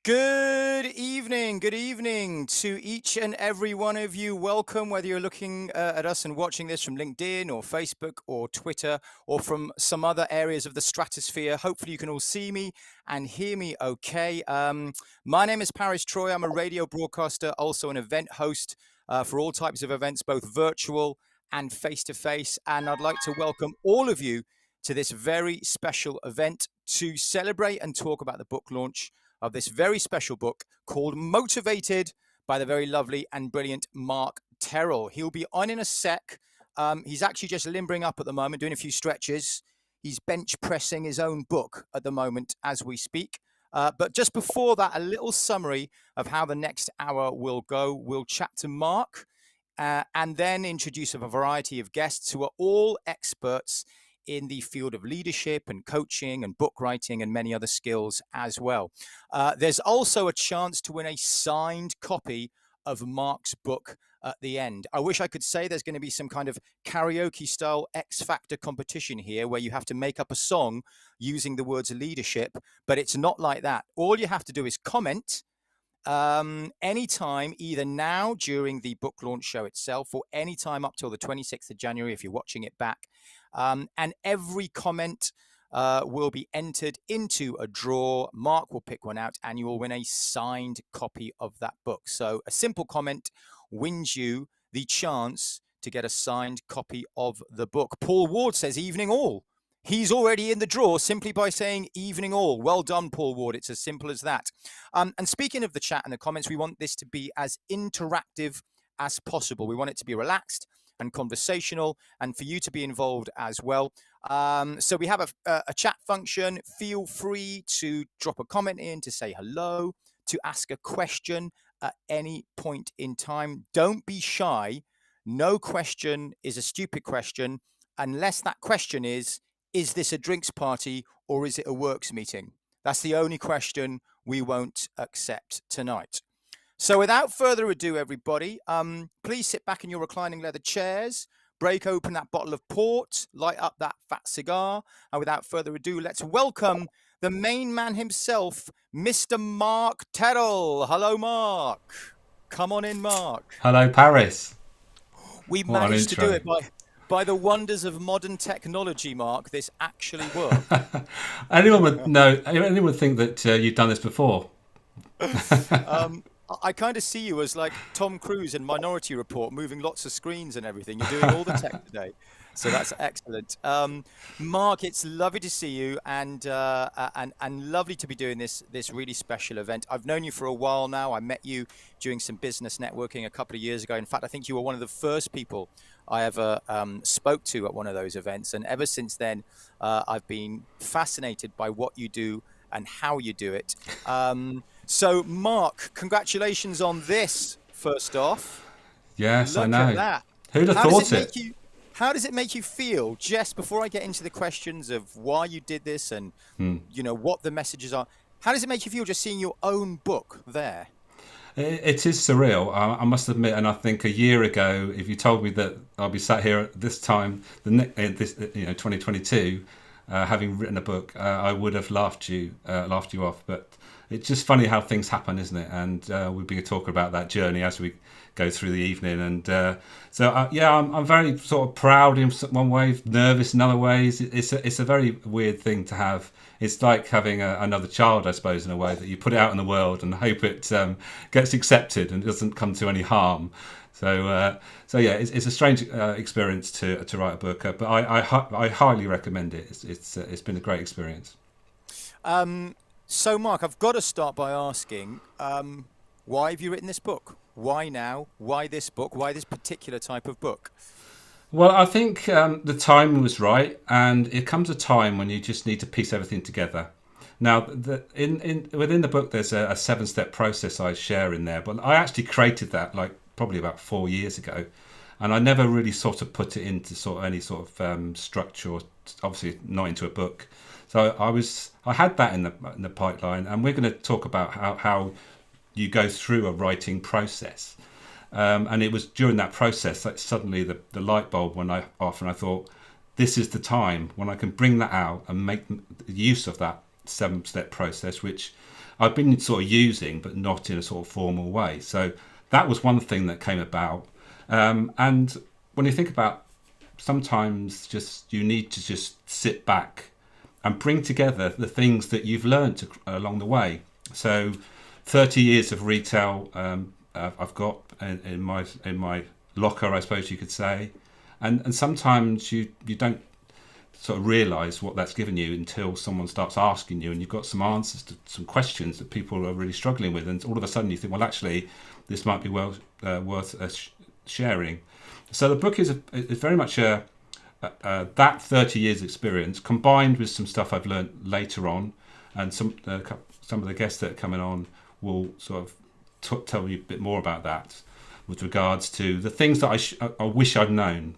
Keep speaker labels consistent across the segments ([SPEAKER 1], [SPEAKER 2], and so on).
[SPEAKER 1] Good evening to each and every one of you. Welcome, whether you're looking at us and watching this from LinkedIn or Facebook or Twitter or from some other areas of the stratosphere. Hopefully, you can all see me and hear me okay. My name is Paris Troy. I'm a radio broadcaster, also an event host for all types of events, both virtual and face to face. And I'd like to welcome all of you to this very special event to celebrate and talk about the book launch of this very special book called Motivated by the very lovely and brilliant Mark Terrell. He'll be on in a sec. He's actually just limbering up at the moment, doing a few stretches. He's bench pressing his own book at the moment as we speak. But just before that, a little summary of how the next hour will go. We'll chat to Mark and then introduce a variety of guests who are all experts in the field of leadership and coaching and book writing and many other skills as well. There's also a chance to win a signed copy of Mark's book at the end. I wish I could say there's going to be some kind of karaoke style X Factor competition here where you have to make up a song using the words leadership, but it's not like that. All you have to do is comment anytime, either now during the book launch show itself or anytime up till the 26th of January if you're watching it back. And every comment will be entered into a draw. Mark will pick one out and you will win a signed copy of that book. So a simple comment wins you the chance to get a signed copy of the book. Paul Ward says evening all. He's already in the draw simply by saying evening all. Well done, Paul Ward. It's as simple as that. And speaking of the chat and the comments, we want this to be as interactive as possible. We want it to be relaxed and conversational and for you to be involved as well. So we have a chat function. Feel free to drop a comment in, to say hello, to ask a question at any point in time. Don't be shy. No question is a stupid question unless that question is this a drinks party or is it a works meeting? That's the only question we won't accept tonight. So without further ado, everybody, please sit back in your reclining leather chairs, break open that bottle of port, light up that fat cigar, and without further ado, let's welcome the main man himself, Mr. Mark Terrell. Hello, Mark. Come on in, Mark.
[SPEAKER 2] Hello, Paris.
[SPEAKER 1] We managed to do it by the wonders of modern technology, Mark. This actually worked.
[SPEAKER 2] Anyone would think that you've done this before.
[SPEAKER 1] I kind of see you as like Tom Cruise in Minority Report, moving lots of screens and everything. You're doing all the tech today, so that's excellent. Mark, it's lovely to see you, and lovely to be doing this really special event. I've known you for a while now. I met you doing some business networking a couple of years ago. In fact, I think you were one of the first people I ever spoke to at one of those events, and ever since then, I've been fascinated by what you do and how you do it. So, Mark, congratulations on this, first off.
[SPEAKER 2] Yes,
[SPEAKER 1] Look
[SPEAKER 2] I know.
[SPEAKER 1] at that.
[SPEAKER 2] Who'd have thought it?
[SPEAKER 1] How does it make you feel, just before I get into the questions of why you did this and, you know, what the messages are, how does it make you feel just seeing your own book there?
[SPEAKER 2] It is surreal, I must admit, and I think a year ago, if you told me that I'll be sat here at this time, 2022, having written a book, I would have laughed you off. But it's just funny how things happen, isn't it? And we'll be talking about that journey as we go through the evening. And I'm very sort of proud in one way, nervous in other ways. It's a very weird thing to have. It's like having another child, I suppose, in a way, that you put it out in the world and hope it gets accepted and doesn't come to any harm. So it's a strange experience to write a book, but I highly recommend it. It's been a great experience.
[SPEAKER 1] So, Mark, I've got to start by asking, why have you written this book? Why now? Why this book? Why this particular type of book?
[SPEAKER 2] Well, I think the timing was right, and it comes a time when you just need to piece everything together. Now, within the book, there's a 7-step process I share in there, but I actually created that probably about 4 years ago, and I never really sort of put it into any sort of structure, or obviously not into a book. So I had that in the pipeline, and we're going to talk about how you go through a writing process. And it was during that process that suddenly the light bulb went off, and I thought, this is the time when I can bring that out and make use of that 7-step process, which I've been sort of using, but not in a sort of formal way. So that was one thing that came about. And when you think about, sometimes just you need to just sit back and bring together the things that you've learned along the way. So 30 years of retail I've got in my locker, I suppose you could say. And sometimes you don't sort of realise what that's given you until someone starts asking you, and you've got some answers to some questions that people are really struggling with, and all of a sudden you think, well, actually, this might be worth sharing. So the book is very much that 30 years experience combined with some stuff I've learned later on, and some of the guests that are coming on will sort of tell you a bit more about that with regards to the things that I wish I'd known.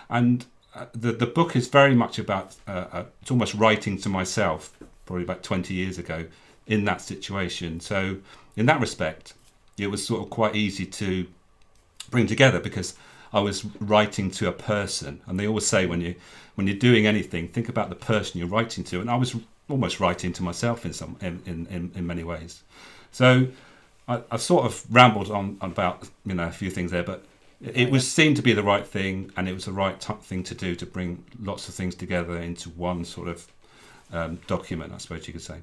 [SPEAKER 2] And the book is very much about, it's almost writing to myself, probably about 20 years ago, in that situation. So in that respect, it was sort of quite easy to bring together, because I was writing to a person. And they always say when you're doing anything, think about the person you're writing to. And I was almost writing to myself in many ways. So I sort of rambled on about a few things there, but it seemed to be the right thing, and it was the right thing to do, to bring lots of things together into one sort of document, I suppose you could say.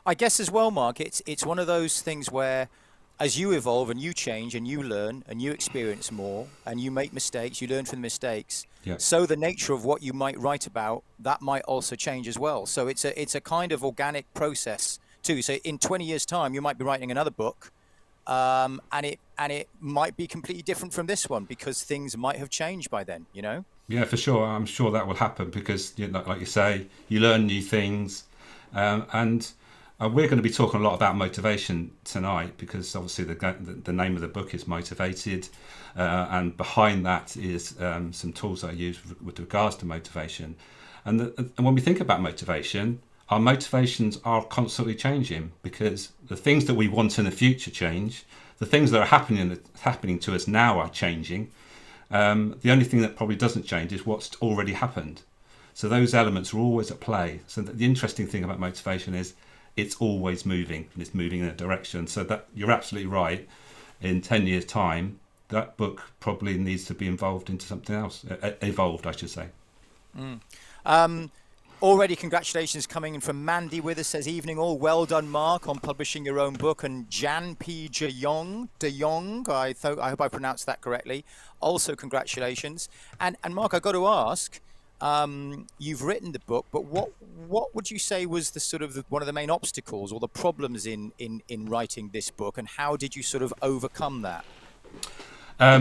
[SPEAKER 1] I guess as well, Mark, it's one of those things where, as you evolve and you change and you learn and you experience more and you make mistakes, you learn from the mistakes.
[SPEAKER 2] Yeah.
[SPEAKER 1] So the nature of what you might write about, that might also change as well. So it's a kind of organic process too. So in 20 years' time, you might be writing another book, and it might be completely different from this one, because things might have changed by then.
[SPEAKER 2] Yeah, for sure. I'm sure that will happen, because like you say, you learn new things, and we're going to be talking a lot about motivation tonight, because obviously the name of the book is Motivated, and behind that is some tools I use with regards to motivation. And when we think about motivation, our motivations are constantly changing, because the things that we want in the future change. The things that are happening to us now are changing. The only thing that probably doesn't change is what's already happened. So those elements are always at play. So the interesting thing about motivation is it's always moving, and it's moving in a direction. So that you're absolutely right. In 10 years' time, that book probably needs to be involved into something else. Evolved, I should say.
[SPEAKER 1] Already congratulations coming in from Mandy with us, says, evening all, well done, Mark, on publishing your own book. And Jan P. De Jong, I hope I pronounced that correctly, also congratulations. And Mark, I got to ask, you've written the book, but what would you say was the sort of one of the main obstacles or the problems in writing this book, and how did you sort of overcome that?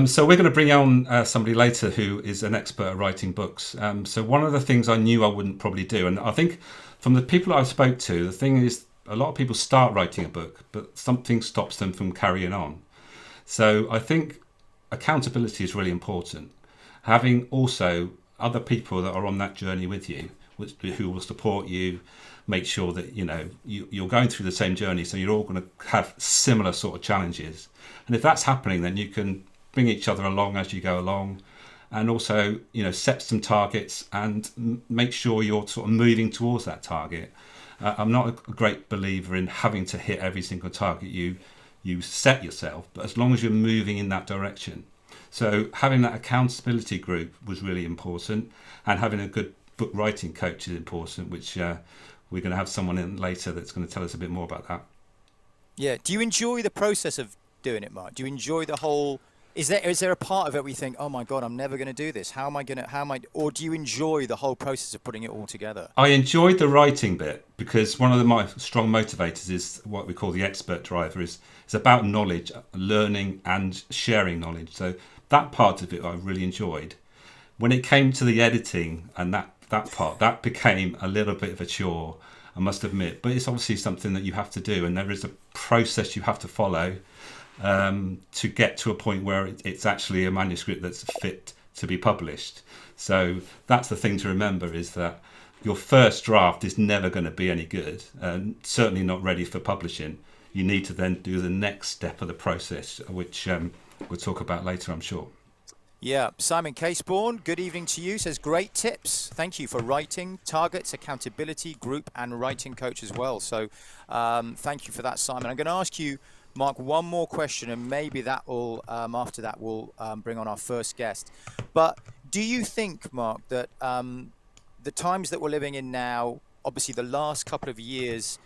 [SPEAKER 2] So we're going to bring on somebody later who is an expert at writing books. So one of the things I knew I wouldn't probably do, and I think from the people I spoke to, the thing is a lot of people start writing a book, but something stops them from carrying on. So I think accountability is really important. Having also other people that are on that journey with you, who will support you, make sure that you're going through the same journey, so you're all going to have similar sort of challenges. And if that's happening, then you can bring each other along as you go along, and also set some targets and make sure you're sort of moving towards that target. I'm not a great believer in having to hit every single target you set yourself, but as long as you're moving in that direction. So having that accountability group was really important, and having a good book writing coach is important, which we're going to have someone in later that's going to tell us a bit more about that.
[SPEAKER 1] Yeah. Do you enjoy the process of doing it, Mark? Do you enjoy the whole? Is there a part of it where you think, oh my God, I'm never going to do this? Or do you enjoy the whole process of putting it all together?
[SPEAKER 2] I enjoyed the writing bit, because one of my strong motivators is what we call the expert driver. It's about knowledge, learning and sharing knowledge. So that part of it I really enjoyed. When it came to the editing and that part, that became a little bit of a chore, I must admit. But it's obviously something that you have to do, and there is a process you have to follow to get to a point where it's actually a manuscript that's fit to be published. So that's the thing to remember, is that your first draft is never going to be any good, and certainly not ready for publishing. You need to then do the next step of the process, which we'll talk about later, I'm sure.
[SPEAKER 1] Yeah, Simon Caseborn, good evening to you. Says great tips. Thank you for writing, targets, accountability, group, and writing coach as well. So, thank you for that, Simon. I'm going to ask you, Mark, one more question, and maybe that will, after that, we'll bring on our first guest. But do you think, Mark, that the times that we're living in now, obviously the last couple of years,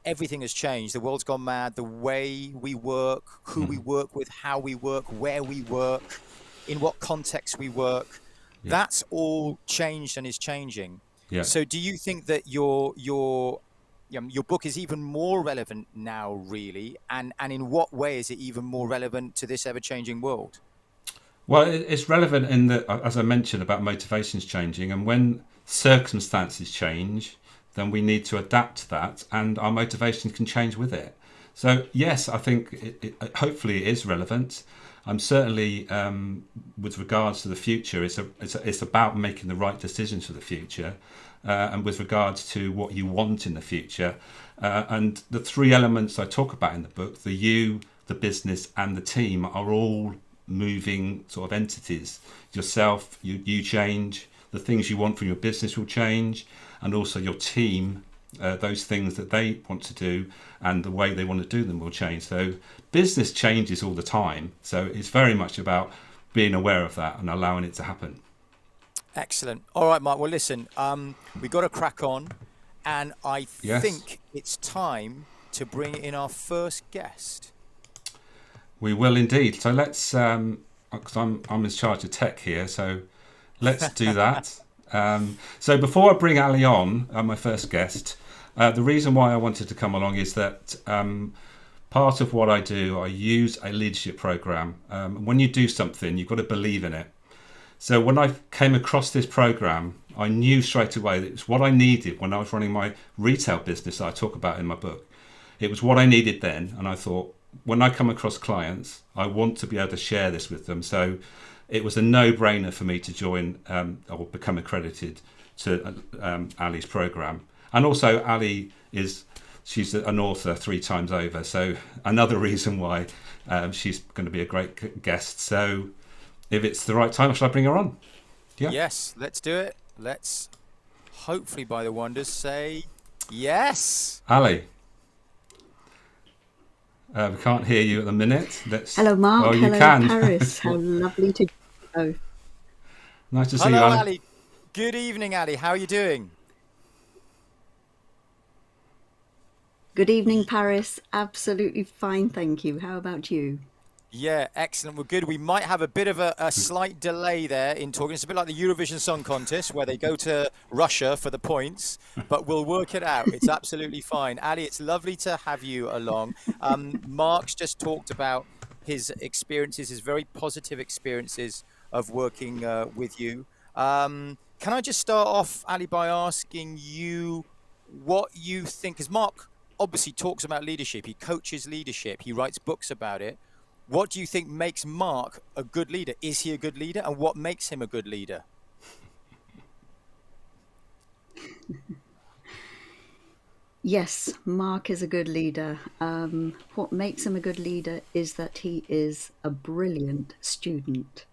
[SPEAKER 1] everything has changed. The world's gone mad. The way we work, who we work with, how we work, where we work, in what context we work,
[SPEAKER 2] Yeah.
[SPEAKER 1] that's all changed and is changing.
[SPEAKER 2] Yeah.
[SPEAKER 1] So do you think that your book is even more relevant now, really? And in what way is it even more relevant to this ever-changing world?
[SPEAKER 2] Well, it's relevant in that, as I mentioned, about motivations changing, and when circumstances change, then we need to adapt to that, and our motivations can change with it. So yes, I think hopefully it is relevant. I'm certainly, with regards to the future, it's about making the right decisions for the future, and with regards to what you want in the future, and the three elements I talk about in the book, the you, the business, and the team, are all moving sort of entities. Yourself, you change, the things you want from your business will change, and also your team, those things that they want to do and the way they want to do them will change. So business changes all the time, so it's very much about being aware of that and allowing it to happen.
[SPEAKER 1] Excellent. All right, Mark, well listen, we've got to crack on, and I
[SPEAKER 2] Yes.
[SPEAKER 1] think it's time to bring in our first guest.
[SPEAKER 2] We will indeed. So let's, because I'm in charge of tech here, so let's do that. So before I bring Ali on, my first guest, the reason why I wanted to come along is that part of what I do, I use a leadership program. When you do something, you've got to believe in it. So when I came across this program, I knew straight away that it's what I needed when I was running my retail business that I talk about in my book. It was what I needed then, and I thought, when I come across clients, I want to be able to share this with them. So it was a no-brainer for me to join or become accredited to Ali's program. And also Ali she's an author 3 times over. So another reason why she's going to be a great guest. So if it's the right time, shall I bring her on?
[SPEAKER 1] Yeah. Yes, let's do it. Let's hopefully by the wonders say yes.
[SPEAKER 2] Ali. We can't hear you at the minute.
[SPEAKER 3] Hello, Mark.
[SPEAKER 2] Well,
[SPEAKER 3] hello,
[SPEAKER 2] you can.
[SPEAKER 3] Paris. How lovely to both.
[SPEAKER 2] Nice to see
[SPEAKER 1] Hello,
[SPEAKER 2] you, Ali.
[SPEAKER 1] Ali. Good evening, Ali. How are you doing?
[SPEAKER 3] Good evening, Paris. Absolutely fine, thank you. How about you?
[SPEAKER 1] Yeah, excellent. We're good. We might have a bit of a slight delay there in talking. It's a bit like the Eurovision Song Contest where they go to Russia for the points, but we'll work it out. It's absolutely fine. Ali, it's lovely to have you along. Mark's just talked about his experiences, his very positive experiences of working with you. Can I just start off, Ali, by asking you what you think? Because Mark obviously talks about leadership. He coaches leadership. He writes books about it. What do you think makes Mark a good leader? Is he a good leader? And what makes him a good leader?
[SPEAKER 3] Yes, Mark is a good leader. What makes him a good leader is that he is a brilliant student.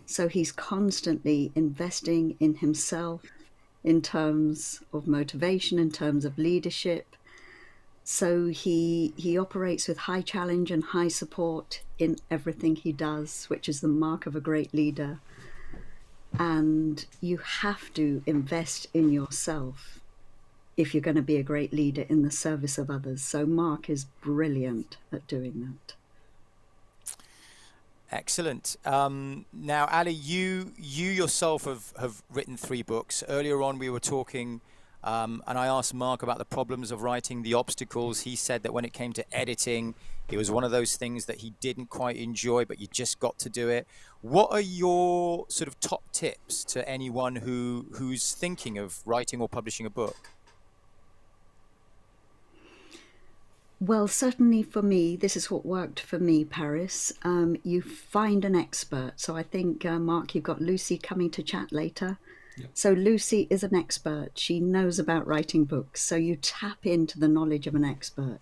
[SPEAKER 3] So he's constantly investing in himself in terms of motivation, in terms of leadership. So he operates with high challenge and high support in everything he does, which is the mark of a great leader. And you have to invest in yourself if you're going to be a great leader in the service of others. So Mark is brilliant at doing that.
[SPEAKER 1] Excellent. Now, Ali, you yourself have written 3 books. Earlier on, we were talking, and I asked Mark about the problems of writing, the obstacles. He said that when it came to editing, it was one of those things that he didn't quite enjoy, but you just got to do it. What are your sort of top tips to anyone who's thinking of writing or publishing a book?
[SPEAKER 3] Well, certainly for me, this is what worked for me, Paris. You find an expert. So I think, Mark, you've got Lucy coming to chat later.
[SPEAKER 2] Yeah.
[SPEAKER 3] So Lucy is an expert. She knows about writing books. So you tap into the knowledge of an expert.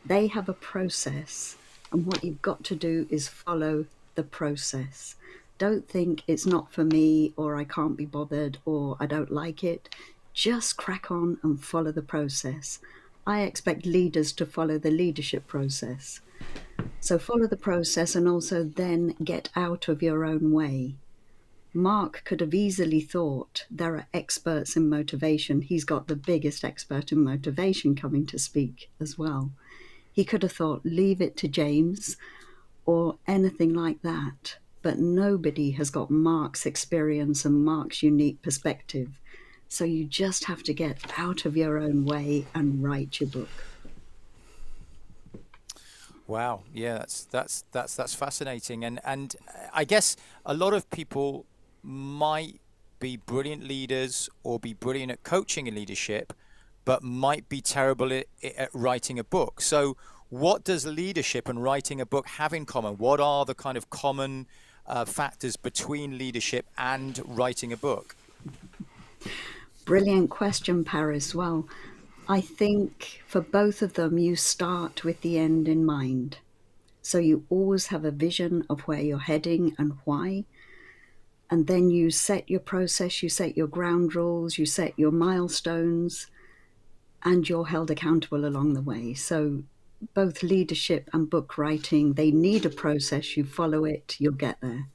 [SPEAKER 3] They have a process, and what you've got to do is follow the process. Don't think it's not for me, or I can't be bothered, or I don't like it. Just crack on and follow the process. I expect leaders to follow the leadership process. So follow the process and also then get out of your own way. Mark could have easily thought there are experts in motivation. He's got the biggest expert in motivation coming to speak as well. He could have thought, leave it to James or anything like that. But nobody has got Mark's experience and Mark's unique perspective. So you just have to get out of your own way and write your book.
[SPEAKER 1] Wow, yeah, that's fascinating, and I guess a lot of people might be brilliant leaders or be brilliant at coaching and leadership, but might be terrible at writing a book. So, what does leadership and writing a book have in common? What are the kind of common factors between leadership and writing a book?
[SPEAKER 3] Brilliant question, Paris. Well, I think for both of them, you start with the end in mind. So you always have a vision of where you're heading and why. And then you set your process, you set your ground rules, you set your milestones, and you're held accountable along the way. So both leadership and book writing, they need a process. You follow it, you'll get there.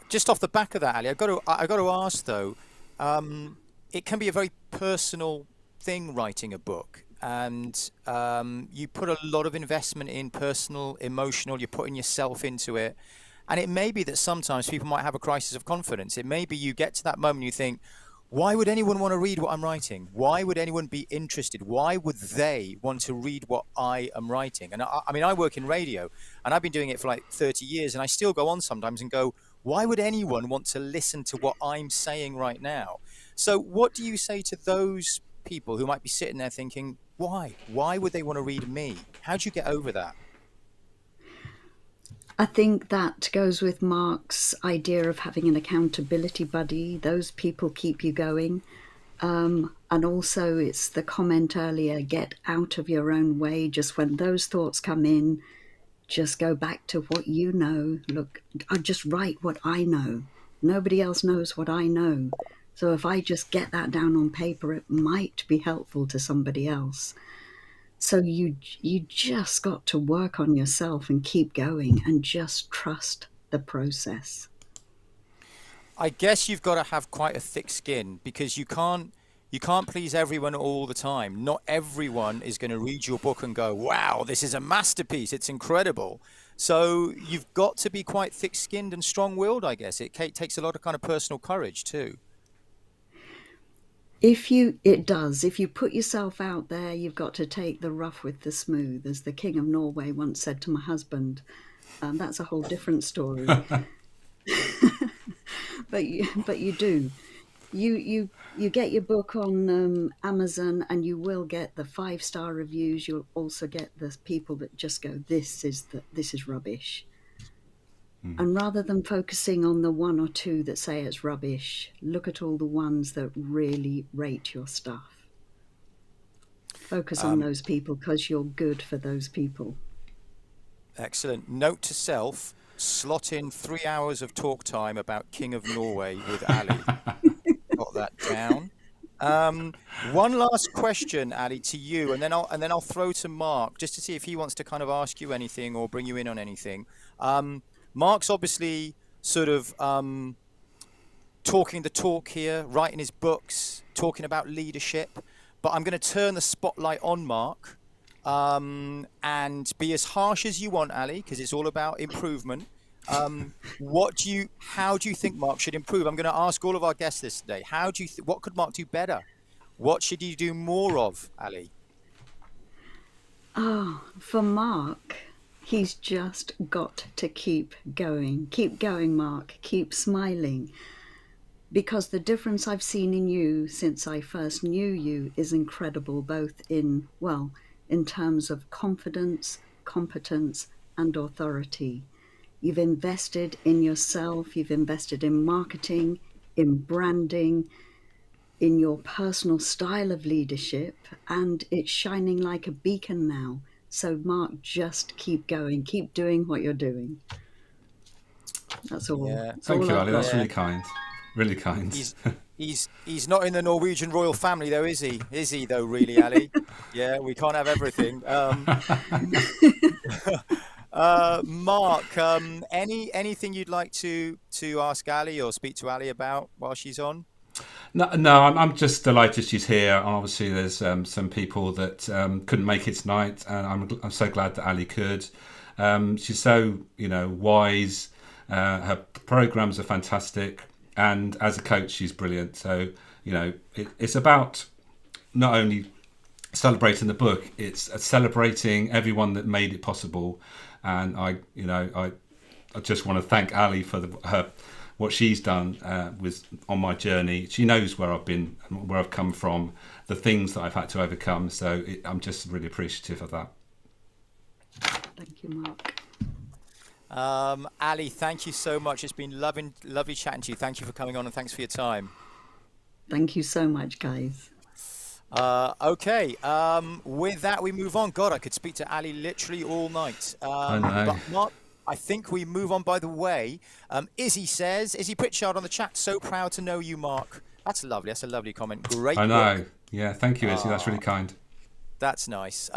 [SPEAKER 1] Just off the back of that, Ali, I got to ask though. It can be a very personal thing writing a book, and you put a lot of investment in personal, emotional. You're putting yourself into it, and it may be that sometimes people might have a crisis of confidence. It may be you get to that moment you think, why would anyone want to read what I'm writing? Why would anyone be interested? Why would they want to read what I am writing? And I mean, I work in radio, and I've been doing it for like 30 years, and I still go on sometimes and go, why would anyone want to listen to what I'm saying right now? So what do you say to those people who might be sitting there thinking, why? Why would they want to read me? How do you get over that?
[SPEAKER 3] I think that goes with Mark's idea of having an accountability buddy. Those people keep you going. And also it's the comment earlier, get out of your own way. Just when those thoughts come in, just go back to what you know. Look, I just write what I know. Nobody else knows what I know. So if I just get that down on paper, it might be helpful to somebody else. So you just got to work on yourself and keep going and just trust the process.
[SPEAKER 1] I guess you've got to have quite a thick skin because you can't please everyone all the time. Not everyone is going to read your book and go, wow, this is a masterpiece. It's incredible. So you've got to be quite thick-skinned and strong-willed, I guess. It takes a lot of kind of personal courage too.
[SPEAKER 3] It does. If you put yourself out there, you've got to take the rough with the smooth, as the King of Norway once said to my husband. That's a whole different story. But you do. You get your book on Amazon, and you will get the 5-star reviews. You'll also get the people that just go, this is rubbish. And rather than focusing on the one or two that say it's rubbish, look at all the ones that really rate your stuff. Focus on those people because you're good for those people.
[SPEAKER 1] Excellent. Note to self, slot in 3 hours of talk time about King of Norway with Ali. Got that down. One last question, Ali, to you, and then I'll throw to Mark just to see if he wants to kind of ask you anything or bring you in on anything. Mark's obviously sort of talking the talk here, writing his books, talking about leadership. But I'm going to turn the spotlight on Mark and be as harsh as you want, Ali, because it's all about improvement. How do you think Mark should improve? I'm going to ask all of our guests this today. What could Mark do better? What should he do more of, Ali?
[SPEAKER 3] Oh, for Mark, he's just got to keep going. Keep going, Mark. Keep smiling. Because the difference I've seen in you since I first knew you is incredible, both in terms of confidence, competence, and authority. You've invested in yourself, you've invested in marketing, in branding, in your personal style of leadership, and it's shining like a beacon now. So Mark, just keep going, keep doing what you're doing. That's all.
[SPEAKER 1] Yeah.
[SPEAKER 3] That's
[SPEAKER 2] Thank
[SPEAKER 3] all
[SPEAKER 2] you,
[SPEAKER 3] I've
[SPEAKER 2] Ali.
[SPEAKER 3] got.
[SPEAKER 2] That's really kind. Really kind.
[SPEAKER 1] He's not in the Norwegian royal family though, is he? Is he though, really, Ali? Yeah, we can't have everything. Mark, anything you'd like to ask Ali or speak to Ali about while she's on?
[SPEAKER 2] No, no, I'm just delighted she's here. Obviously, there's some people that couldn't make it tonight, and I'm so glad that Ali could. She's so wise. Her programs are fantastic, and as a coach, she's brilliant. So it's about not only celebrating the book, it's celebrating everyone that made it possible. And I just want to thank Ali for her what she's done on my journey. She knows where I've been, where I've come from, the things that I've had to overcome. So I'm just really appreciative of that.
[SPEAKER 3] Thank you, Mark.
[SPEAKER 1] Ali, thank you so much. It's been lovely chatting to you. Thank you for coming on and thanks for your time.
[SPEAKER 3] Thank you so much, guys.
[SPEAKER 1] Okay, with that we move on. God, I could speak to Ali literally all night.
[SPEAKER 2] I know.
[SPEAKER 1] But Mark, I think we move on. By the way, Izzy Pritchard on the chat. So proud to know you, Mark. That's lovely. That's a lovely comment. Great.
[SPEAKER 2] I know.
[SPEAKER 1] Book.
[SPEAKER 2] Yeah, thank you, Izzy. That's really kind.
[SPEAKER 1] That's nice.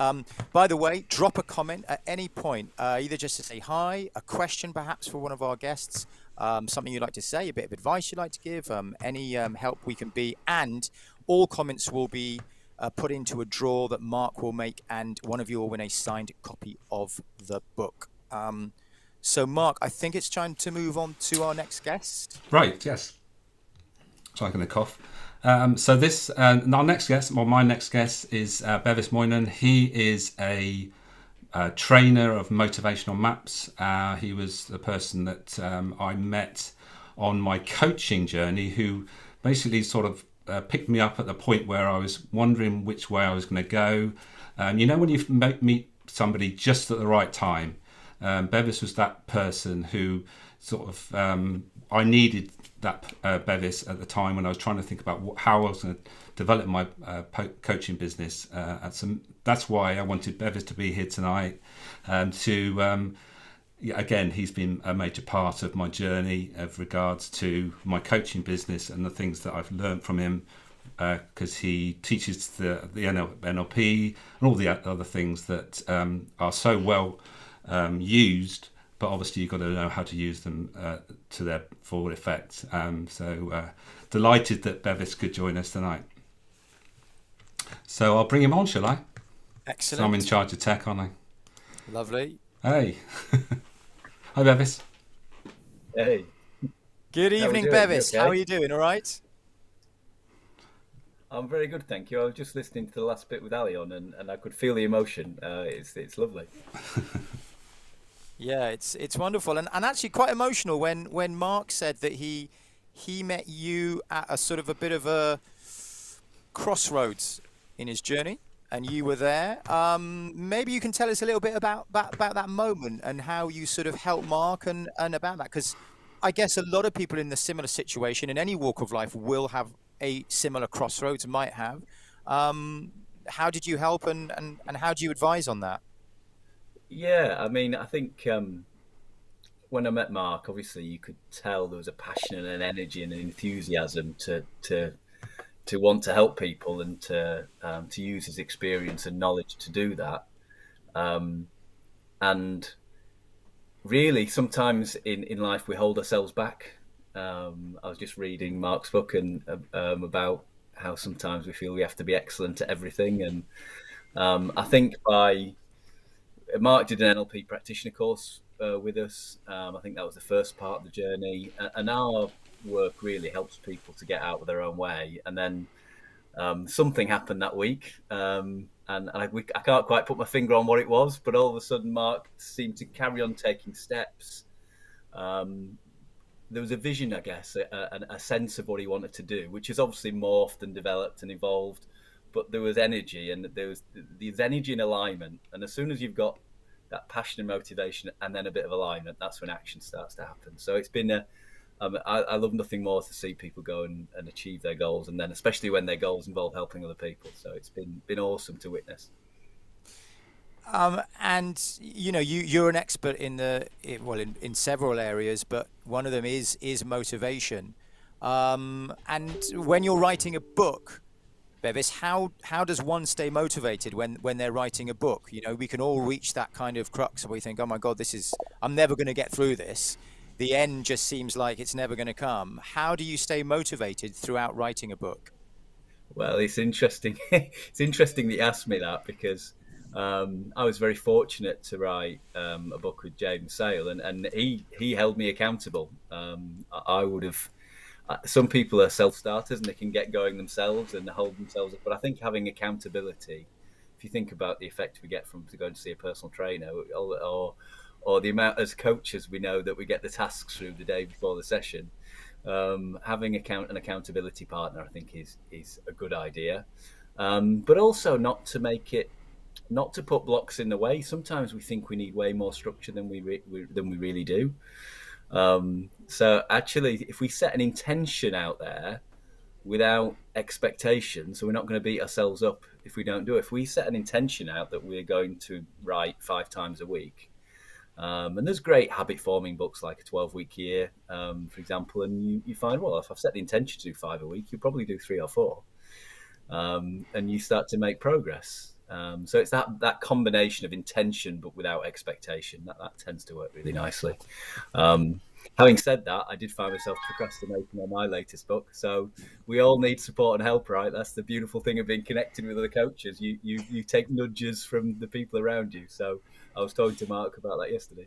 [SPEAKER 1] By the way, drop a comment at any point, either just to say hi, a question perhaps for one of our guests, something you'd like to say, a bit of advice you'd like to give, any help we can be, and all comments will be put into a draw that Mark will make, and one of you will win a signed copy of the book. So, Mark, I think it's time to move on to our next guest.
[SPEAKER 2] Right, yes. So I'm going to cough. So this, our next guest, well, my next guest is Bevis Moynihan. He is a trainer of motivational maps. He was the person that I met on my coaching journey, who basically sort of picked me up at the point where I was wondering which way I was going to go. When you meet somebody just at the right time, Bevis was that person who sort of, I needed that Bevis at the time when I was trying to think about how I was going to develop my coaching business. That's why I wanted Bevis to be here tonight. Again, he's been a major part of my journey of regards to my coaching business and the things that I've learned from him, because he teaches the NLP and all the other things that are so well used, but obviously you've got to know how to use them to their full effect. So delighted that Bevis could join us tonight. So I'll bring him on, shall I?
[SPEAKER 1] Excellent.
[SPEAKER 2] So I'm in charge of tech, aren't I?
[SPEAKER 1] Lovely.
[SPEAKER 2] Hey. Hi, Bevis.
[SPEAKER 4] Hey.
[SPEAKER 1] Good evening, Bevis. How are you doing? All right?
[SPEAKER 4] I'm very good, thank you. I was just listening to the last bit with Ali on, and I could feel the emotion. It's lovely.
[SPEAKER 1] Yeah, it's wonderful, and actually quite emotional when Mark said that he met you at a sort of a bit of a crossroads in his journey, and you were there. Maybe you can tell us a little bit about that moment and how you sort of helped Mark and about that, because I guess a lot of people in the similar situation in any walk of life will have a similar crossroads, might have. How did you help and how do you advise on that?
[SPEAKER 4] Yeah, I mean, I think when I met Mark, obviously you could tell there was a passion and an energy and an enthusiasm to want to help people and to use his experience and knowledge to do that. And really, sometimes in life we hold ourselves back. I was just reading Mark's book and about how sometimes we feel we have to be excellent at everything. And I think Mark did an NLP practitioner course with us. I think that was the first part of the journey. And our work really helps people to get out of their own way. And then something happened that week. And I can't quite put my finger on what it was, but all of a sudden Mark seemed to carry on taking steps. There was a vision, I guess, a sense of what he wanted to do, which is obviously morphed and developed and evolved. But there was energy, and there's energy and alignment. And as soon as you've got that passion and motivation and then a bit of alignment, that's when action starts to happen. So it's been I love nothing more to see people go and achieve their goals, and then especially when their goals involve helping other people. So it's been awesome to witness.
[SPEAKER 1] And you're an expert in several areas, but one of them is motivation. And when you're writing a book, Bevis, how does one stay motivated when they're writing a book? We can all reach that kind of crux where we think, oh my God, I'm never going to get through this. The end just seems like it's never going to come. How do you stay motivated throughout writing a book?
[SPEAKER 4] Well, it's interesting. It's interesting that you asked me that, because I was very fortunate to write a book with James Sale, and he held me accountable. I would have. Some people are self-starters and they can get going themselves and hold themselves up, but I think having accountability, if you think about the effect we get from going to see a personal trainer, or the amount as coaches we know that we get the tasks through the day before the session, having an accountability partner, I think is a good idea, but also not to put blocks in the way. Sometimes we think we need way more structure than we really do. So actually, if we set an intention out there without expectation, so we're not going to beat ourselves up if we don't do it. If we set an intention out that we're going to write 5 times a week, and there's great habit forming books like A 12-Week Year, for example, and you find, well, if I've set the intention to do 5 a week, you probably do 3 or 4, and you start to make progress. So it's that combination of intention but without expectation that tends to work really nicely. Having said that, I did find myself procrastinating on my latest book. So we all need support and help, right? That's the beautiful thing of being connected with other coaches. You take nudges from the people around you. So I was talking to Mark about that yesterday.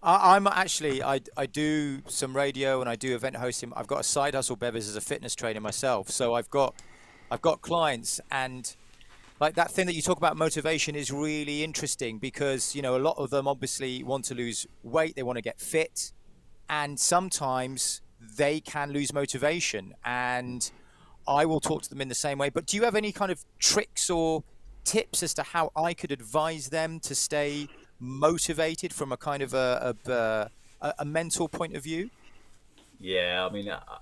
[SPEAKER 1] I'm actually, I do some radio and I do event hosting. I've got a side hustle, Bevis, as a fitness trainer myself. So I've got clients, and like that thing that you talk about, motivation, is really interesting because, a lot of them obviously want to lose weight. They want to get fit. And sometimes they can lose motivation, and I will talk to them in the same way. But do you have any kind of tricks or tips as to how I could advise them to stay motivated from a kind of a mental point of view?
[SPEAKER 4] Yeah,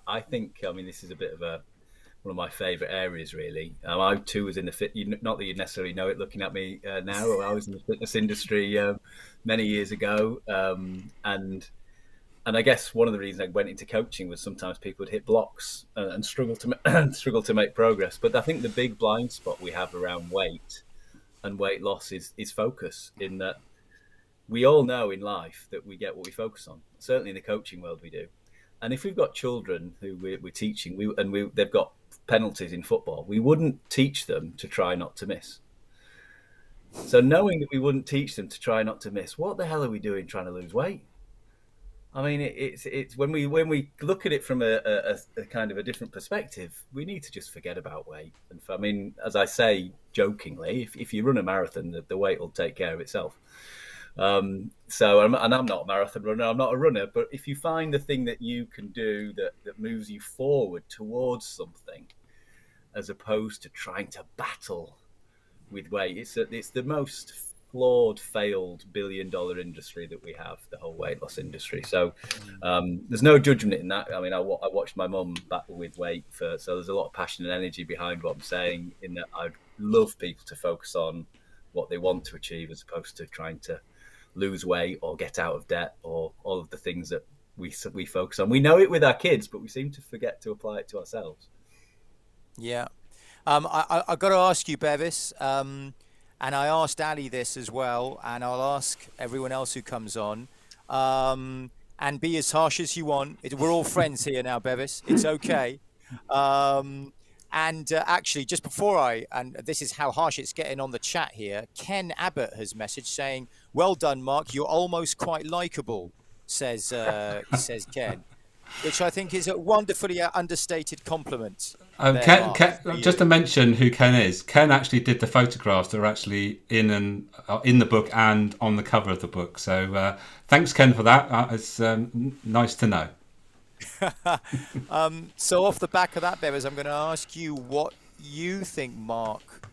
[SPEAKER 4] I think this is a bit of one of my favourite areas, really. I too was in the not that you'd necessarily know it looking at me now. I was in the fitness industry many years ago, and I guess one of the reasons I went into coaching was sometimes people would hit blocks and struggle to make progress. But I think the big blind spot we have around weight and weight loss is focus. In that we all know in life that we get what we focus on. Certainly in the coaching world, we do. And if we've got children who we're teaching, they've got penalties in football, we wouldn't teach them to try not to miss. So knowing that we wouldn't teach them to try not to miss, what the hell are we doing trying to lose weight? It's when we look at it from a kind of a different perspective, we need to just forget about weight. And as I say jokingly, if you run a marathon, the weight will take care of itself. And I'm not a marathon runner, I'm not a runner, but if you find the thing that you can do that moves you forward towards something, as opposed to trying to battle with weight, it's the most flawed, failed billion-dollar industry that we have, the whole weight loss industry. So there's no judgment in that. I watched my mum battle with weight, so there's a lot of passion and energy behind what I'm saying, in that I'd love people to focus on what they want to achieve as opposed to trying to lose weight or get out of debt or all of the things that we focus on. We know it with our kids, but we seem to forget to apply it to ourselves.
[SPEAKER 1] Yeah. I got to ask you, Bevis, and I asked Ali this as well, and I'll ask everyone else who comes on, and be as harsh as you want. We're all friends here now, Bevis. It's okay. Actually, just before and this is how harsh it's getting on the chat here, Ken Abbott has messaged saying, "Well done, Mark. You're almost quite likable," says Ken, which I think is a wonderfully understated compliment.
[SPEAKER 2] Ken, just to mention who Ken is, Ken actually did the photographs that are actually in the book and on the cover of the book. So thanks, Ken, for that. It's nice to know.
[SPEAKER 1] So off the back of that, Bevis, I'm going to ask you what you think Mark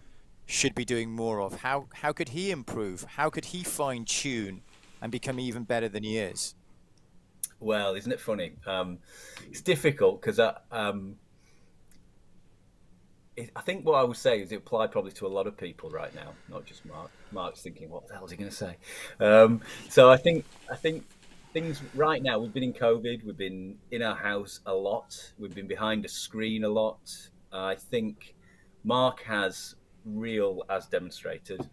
[SPEAKER 1] should be doing more of. How could he improve? How could he fine tune and become even better than he is?
[SPEAKER 4] Well, isn't it funny? It's difficult because I think what I would say is it applied probably to a lot of people right now, not just Mark. Mark's thinking, what the hell is he going to say? So I think things right now, we've been in COVID, we've been in our house a lot, we've been behind a screen a lot. I think Mark has as demonstrated,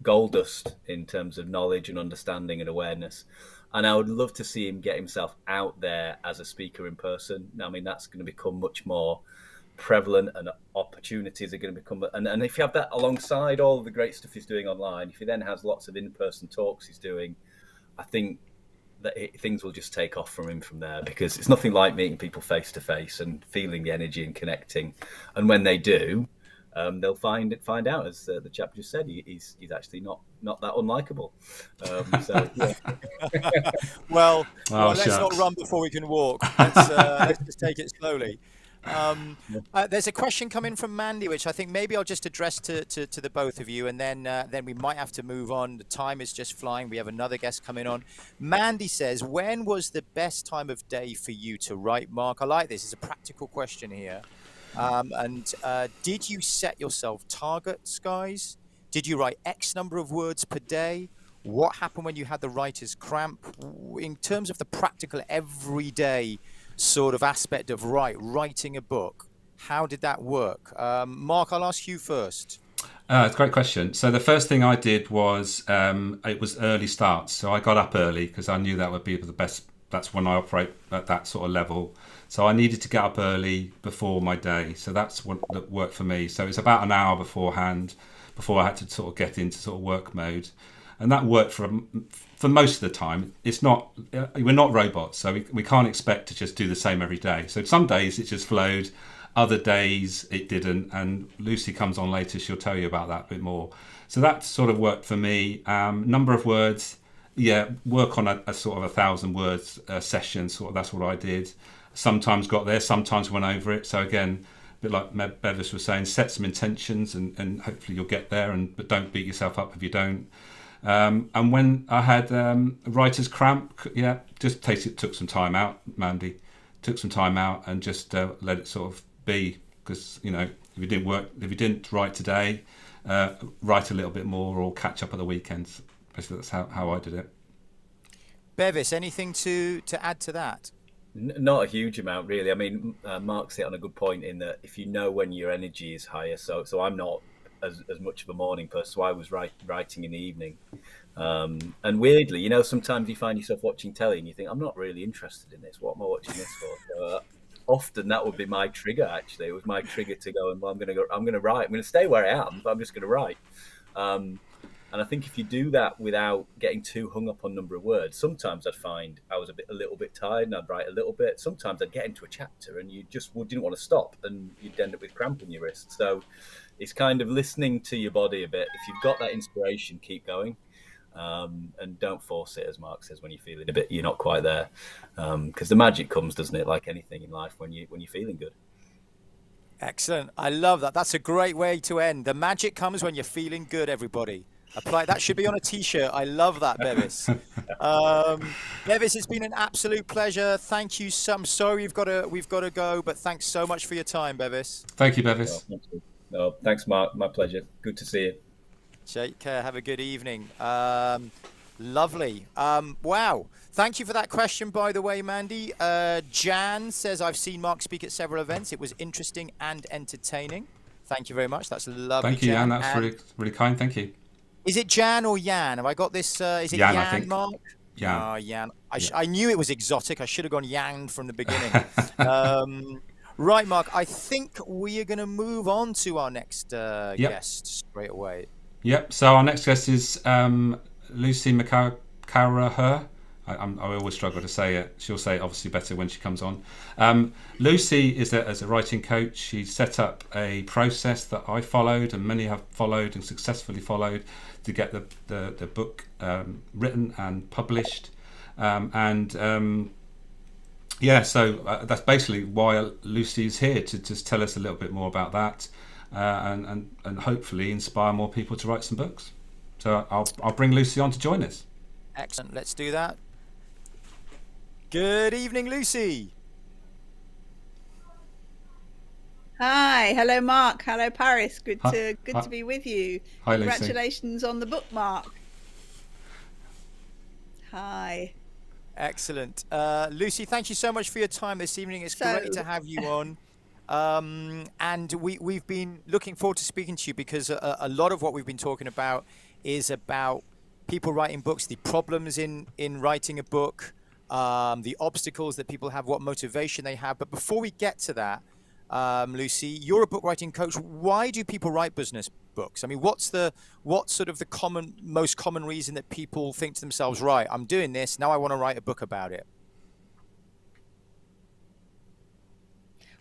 [SPEAKER 4] gold dust in terms of knowledge and understanding and awareness. And I would love to see him get himself out there as a speaker in person. I mean, that's going to become much more prevalent, and opportunities are going to become. And if you have that alongside all the great stuff he's doing online, if he then has lots of in-person talks he's doing, I think that things will just take off from him from there, because it's nothing like meeting people face to face and feeling the energy and connecting. And when they do, they'll find out, as the chap just said, he's actually not that unlikable. So yeah.
[SPEAKER 1] Well, let's not run before we can walk. Let's just take it slowly. There's a question coming from Mandy, which I think maybe I'll just address to the both of you, and then we might have to move on. The time is just flying. We have another guest coming on. Mandy says, when was the best time of day for you to write, Mark? I like this. It's a practical question here. And did you set yourself targets, guys? Did you write X number of words per day? What happened when you had the writer's cramp? In terms of the practical everyday sort of aspect of writing a book, how did that work? Mark, I'll ask you first.
[SPEAKER 2] It's a great question. So the first thing I did was, it was early starts. So I got up early because I knew that would be the best. That's when I operate at that sort of level. So I needed to get up early before my day. So that's what that worked for me. So it's about an hour beforehand, before I had to sort of get into sort of work mode. And that worked for most of the time. It's not, we're not robots, so we can't expect to just do the same every day. So some days it just flowed, other days it didn't. And Lucy comes on later, she'll tell you about that a bit more. So that sort of worked for me. Number of words, work on a sort of 1,000 words session. Sort of, that's what I did. Sometimes got there, sometimes went over it. So again, a bit like Bevis was saying, set some intentions and hopefully you'll get there. But don't beat yourself up if you don't. And when I had writer's cramp, just took some time out, Mandy. Took some time out and just let it sort of be. Because, if you didn't write today, write a little bit more or catch up at the weekends. Basically, that's how I did it.
[SPEAKER 1] Bevis, anything to add to that?
[SPEAKER 4] Not a huge amount, really. I mean, Mark's hit on a good point in that if you know when your energy is higher. So I'm not as much of a morning person, so I was writing in the evening. And weirdly, sometimes you find yourself watching telly and you think, I'm not really interested in this. What am I watching this for? So, often that would be my trigger. Actually, it was my trigger to go and I'm going to write. I'm going to stay where I am, but I'm just going to write. And I think if you do that without getting too hung up on number of words, sometimes I'd find I was a little bit tired and I'd write a little bit. Sometimes I'd get into a chapter and you just didn't want to stop and you'd end up with cramp in your wrist. So it's kind of listening to your body a bit. If you've got that inspiration, keep going. And don't force it, as Mark says, when you're feeling a bit, you're not quite there. Because the magic comes, doesn't it? Like anything in life, when you're feeling good. Excellent.
[SPEAKER 1] I love that. That's a great way to end. The magic comes when you're feeling good, everybody. Apply. That should be on a t-shirt. I love that, Bevis. Bevis, it's been an absolute pleasure. Thank you. I'm sorry we've got to go, but thanks so much for your time, Bevis.
[SPEAKER 2] Thank you, Bevis.
[SPEAKER 4] No, thanks, Mark. My pleasure. Good to see you.
[SPEAKER 1] Take care. Have a good evening. Lovely. Wow. Thank you for that question, by the way, Mandy. Jan says, I've seen Mark speak at several events. It was interesting and entertaining. Thank you very much. That's lovely.
[SPEAKER 2] Thank you, Jan. That's really, really kind. Thank you.
[SPEAKER 1] Is it Jan or Jan? Have I got this? Is it
[SPEAKER 2] Jan,
[SPEAKER 1] Jan,
[SPEAKER 2] I think.
[SPEAKER 1] Mark?
[SPEAKER 2] Jan.
[SPEAKER 1] Jan. I knew it was exotic. I should have gone Jan from the beginning. Right, Mark. I think we are going to move on to our next guest straight away.
[SPEAKER 2] Yep. So our next guest is Lucy McCaraher. I always struggle to say it. She'll say it obviously better when she comes on. Lucy is as a writing coach. She set up a process that I followed and many have followed and successfully followed to get the book written and published. So that's basically why Lucy is here, to just tell us a little bit more about that and hopefully inspire more people to write some books. So I'll bring Lucy on to join us.
[SPEAKER 1] Excellent. Let's do that. Good evening, Lucy.
[SPEAKER 5] Hi, hello Mark, hello Paris. Good
[SPEAKER 2] Hi,
[SPEAKER 5] to good
[SPEAKER 2] hi,
[SPEAKER 5] to be with you.
[SPEAKER 2] hi Lucy.
[SPEAKER 5] Congratulations on the book, Mark. Hi.
[SPEAKER 1] Excellent. Lucy, thank you so much for your time this evening. It's great
[SPEAKER 5] So,
[SPEAKER 1] to have you on. And we've been looking forward to speaking to you because a lot of what we've been talking about is about people writing books, the problems in writing a book, the obstacles that people have, what motivation they have. But before we get to that, Lucy, you're a book writing coach. Why do people write business books? I mean, what's sort of the most common reason that people think to themselves, right, I'm doing this, now I want to write a book about it?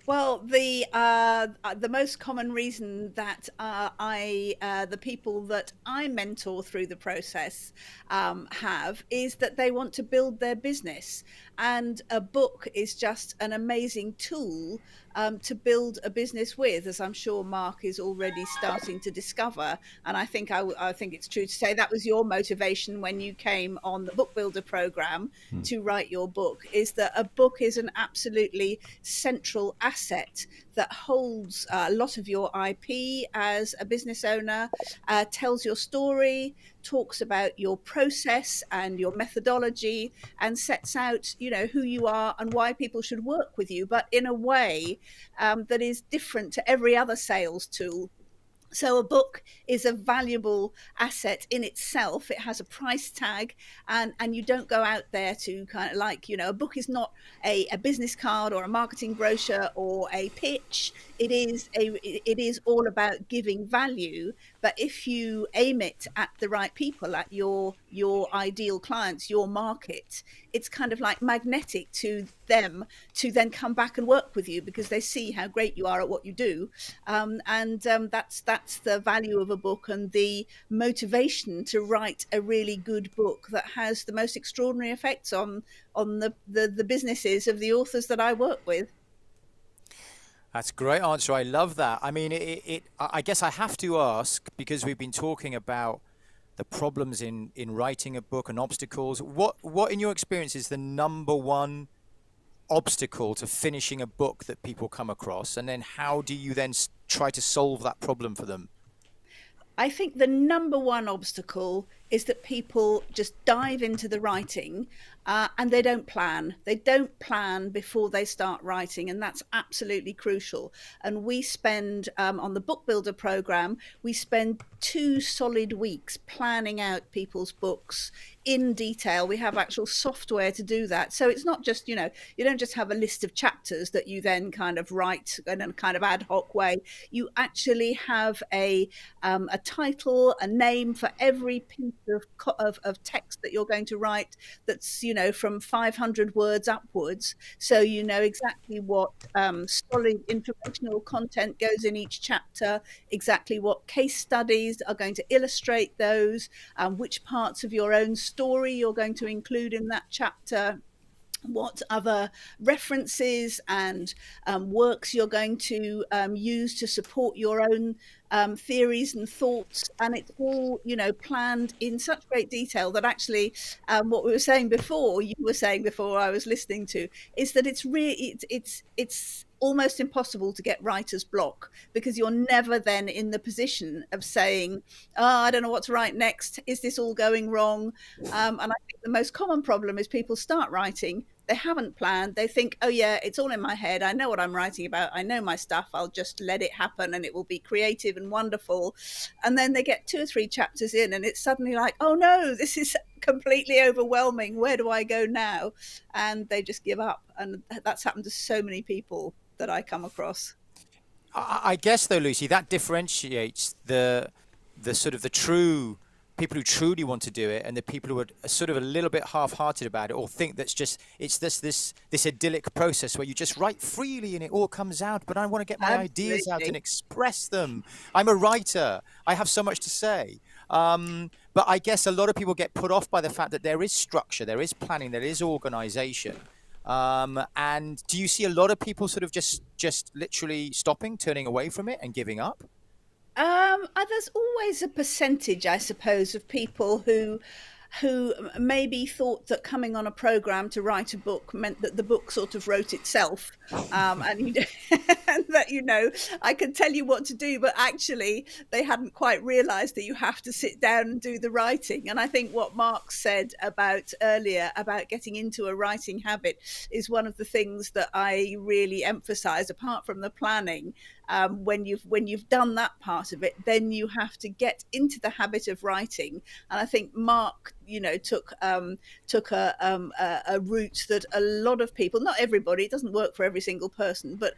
[SPEAKER 5] well, the most common reason that the people that I mentor through the process have is that they want to build their business, and a book is just an amazing tool to build a business with, as I'm sure Mark is already starting to discover. And I think it's true to say that was your motivation when you came on the Book Builder program to write your book, is that a book is an absolutely central asset that holds a lot of your IP as a business owner, tells your story, talks about your process and your methodology, and sets out, who you are and why people should work with you, but in a way that is different to every other sales tool. So a book is a valuable asset in itself. It has a price tag, and you don't go out there to kind of like, a book is not a business card or a marketing brochure or a pitch. It is all about giving value. But if you aim it at the right people, at your ideal clients, your market, it's kind of like magnetic to them to then come back and work with you because they see how great you are at what you do. And that's the value of a book and the motivation to write a really good book that has the most extraordinary effects on the businesses of the authors that I work with.
[SPEAKER 1] That's a great answer. I love that. I mean, I guess I have to ask because we've been talking about the problems in writing a book and obstacles. What in your experience is the number one obstacle to finishing a book that people come across, and then how do you then try to solve that problem for them?
[SPEAKER 5] I think the number one obstacle is that people just dive into the writing, and they don't plan. They don't plan before they start writing, and that's absolutely crucial. And we spend, on the Book Builder program, we spend 2 solid weeks planning out people's books in detail. We have actual software to do that. So it's not just, you don't just have a list of chapters that you then kind of write in a kind of ad hoc way. You actually have a title, a name for every piece of text that you're going to write that's, from 500 words upwards. So you know exactly what solid informational content goes in each chapter, exactly what case studies are going to illustrate those, which parts of your own story you're going to include in that chapter, what other references and works you're going to use to support your own theories and thoughts. And it's all, planned in such great detail that actually what we were saying before, you were saying before I was listening to, is that it's really, it's almost impossible to get writer's block because you're never then in the position of saying, oh, I don't know what to write next. Is this all going wrong? And I think the most common problem is people start writing, they haven't planned, they think, oh yeah, it's all in my head, I know what I'm writing about, I know my stuff, I'll just let it happen and it will be creative and wonderful. And then they get 2 or 3 chapters in and it's suddenly like, oh no, this is completely overwhelming, where do I go now? And they just give up. And that's happened to so many people that I come across.
[SPEAKER 1] I guess though, Lucy, that differentiates the sort of the true people who truly want to do it and the people who are sort of a little bit half-hearted about it or think that's just it's this idyllic process where you just write freely and it all comes out, but I want to get my ideas out and
[SPEAKER 5] Absolutely.
[SPEAKER 1] express them. I'm a writer, I have so much to say. But I guess a lot of people get put off by the fact that there is structure, there is planning, there is organization. And do you see a lot of people sort of just literally stopping, turning away from it and giving up?
[SPEAKER 5] There's always a percentage, I suppose, of people who who maybe thought that coming on a program to write a book meant that the book sort of wrote itself, and, and that I could tell you what to do, but actually they hadn't quite realised that you have to sit down and do the writing. And I think what Mark said earlier about getting into a writing habit is one of the things that I really emphasise, apart from the planning. When you've done that part of it, then you have to get into the habit of writing. And I think Mark, took a route that a lot of people, not everybody, it doesn't work for every single person, but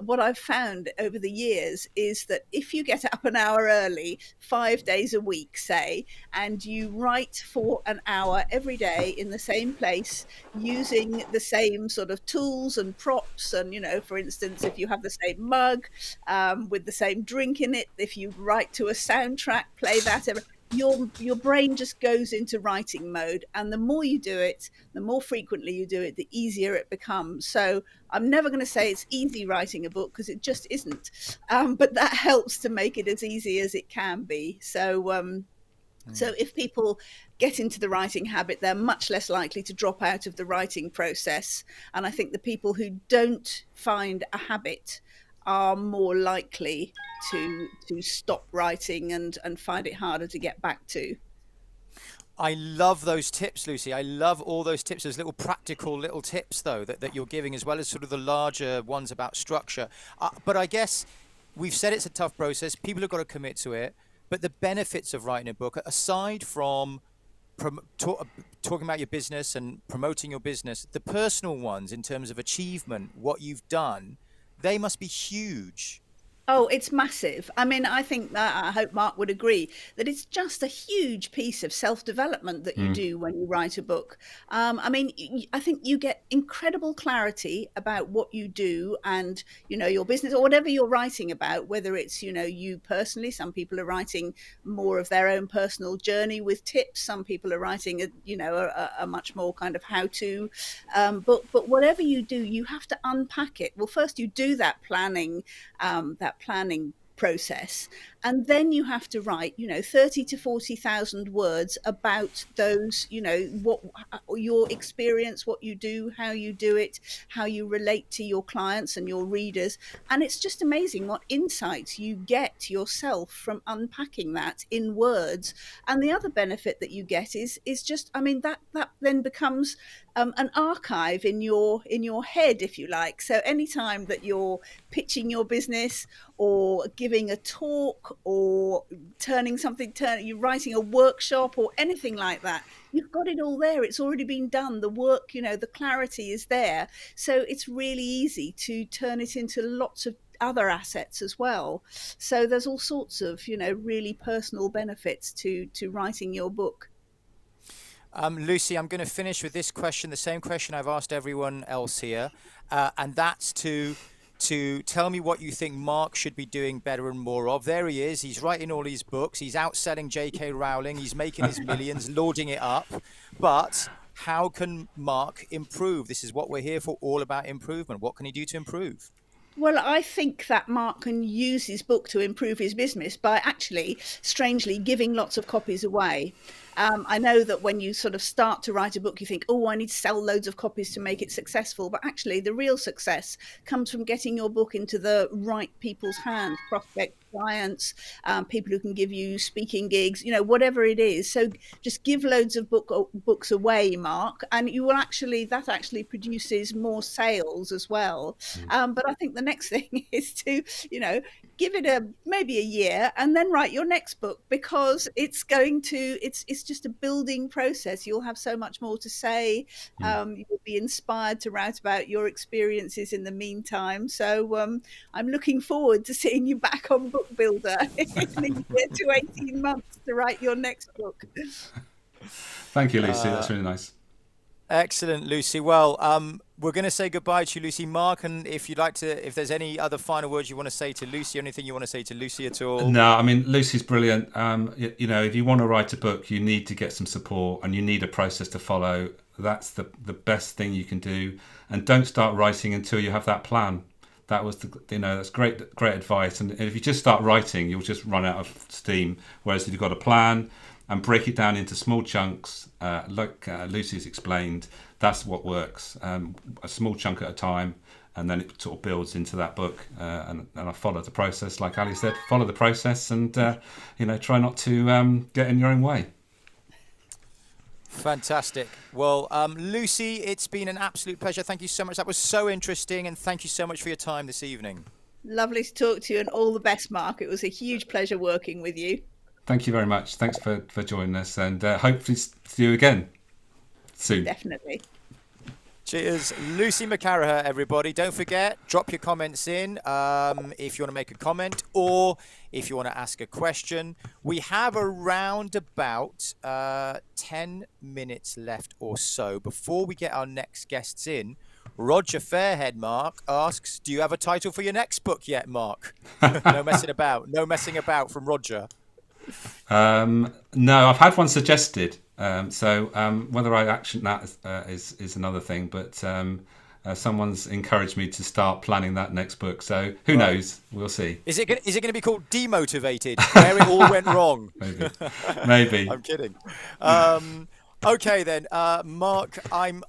[SPEAKER 5] what I've found over the years is that if you get up an hour early, 5 days a week, say, and you write for an hour every day in the same place, using the same sort of tools and props, and for instance, if you have the same mug with the same drink in it, if you write to a soundtrack, play that, your brain just goes into writing mode. And the more you do it, the more frequently you do it, the easier it becomes. So I'm never going to say it's easy writing a book, because it just isn't, but that helps to make it as easy as it can be. So if people get into the writing habit, they're much less likely to drop out of the writing process. And I think the people who don't find a habit are more likely to stop writing and find it harder to get back to.
[SPEAKER 1] I love those tips, Lucy. I love all those tips. Those little practical little tips, though, that you're giving, as well as sort of the larger ones about structure. But I guess we've said it's a tough process. People have got to commit to it. But the benefits of writing a book, aside from talking about your business and promoting your business, the personal ones in terms of achievement, what you've done, they must be huge.
[SPEAKER 5] Oh, it's massive. I mean, I think that, I hope Mark would agree, that it's just a huge piece of self-development that you do when you write a book. I mean, I think you get incredible clarity about what you do and, your business or whatever you're writing about, whether it's, you personally. Some people are writing more of their own personal journey with tips. Some people are writing, a much more kind of how-to book. But whatever you do, you have to unpack it. Well, first you do that planning process, and then you have to write 30 to 40,000 words about those, what your experience, what you do, how you do it, how you relate to your clients and your readers. And it's just amazing what insights you get yourself from unpacking that in words. And the other benefit that you get is just, I mean, that then becomes an archive in your head, if you like. So anytime that you're pitching your business or giving a talk or you're writing a workshop or anything like that, you've got it all there. It's already been done. The work, the clarity is there. So it's really easy to turn it into lots of other assets as well. So there's all sorts of, really personal benefits to writing your book.
[SPEAKER 1] Lucy, I'm going to finish with this question, the same question I've asked everyone else here, and that's to tell me what you think Mark should be doing better and more of. There he is. He's writing all these books. He's outselling J.K. Rowling. He's making his millions, lording it up. But how can Mark improve? This is what we're here for, all about improvement. What can he do to improve?
[SPEAKER 5] Well, I think that Mark can use his book to improve his business by actually, strangely, giving lots of copies away. I know that when you sort of start to write a book, you think, I need to sell loads of copies to make it successful. But actually, the real success comes from getting your book into the right people's hands, prospects, clients, people who can give you speaking gigs, whatever it is. So just give loads of books away, Mark, and that actually produces more sales as well. But I think the next thing is to, give it maybe a year and then write your next book, because it's just a building process. You'll have so much more to say. You'll be inspired to write about your experiences in the meantime. So I'm looking forward to seeing you back on Book Builder in a year to 18 months to write your next book.
[SPEAKER 2] Thank you, Lucy. That's really nice.
[SPEAKER 1] Excellent, Lucy. Well, we're going to say goodbye to you, Lucy. Mark, and if there's any other final words you want to say to Lucy, anything you want to say to Lucy at all?
[SPEAKER 2] No, I mean, Lucy's brilliant. If you want to write a book, you need to get some support and you need a process to follow. That's the best thing you can do. And don't start writing until you have that plan. That was that's great advice. And if you just start writing, you'll just run out of steam. Whereas if you've got a plan, and break it down into small chunks, like Lucy's explained. That's what works. A small chunk at a time, and then it sort of builds into that book. And I follow the process, like Ali said. Follow the process, and try not to get in your own way.
[SPEAKER 1] Fantastic. Well, Lucy, it's been an absolute pleasure. Thank you so much. That was so interesting, and thank you so much for your time this evening.
[SPEAKER 5] Lovely to talk to you, and all the best, Mark. It was a huge pleasure working with you.
[SPEAKER 2] Thank you very much. Thanks for joining us, and hopefully see you again soon.
[SPEAKER 5] Definitely.
[SPEAKER 1] Cheers. Lucy McCarraher, everybody. Don't forget, drop your comments in if you want to make a comment or if you want to ask a question. We have around about 10 minutes left or so before we get our next guests in. Roger Fairhead, Mark, asks, do you have a title for your next book yet, Mark? No messing about. No messing about from Roger.
[SPEAKER 2] No, I've had one suggested. So whether I action that is another thing. But someone's encouraged me to start planning that next book. So who knows? We'll see.
[SPEAKER 1] Is it going to be called Demotivated, where it all went wrong?
[SPEAKER 2] Maybe.
[SPEAKER 1] I'm kidding. Okay then, Mark, I'm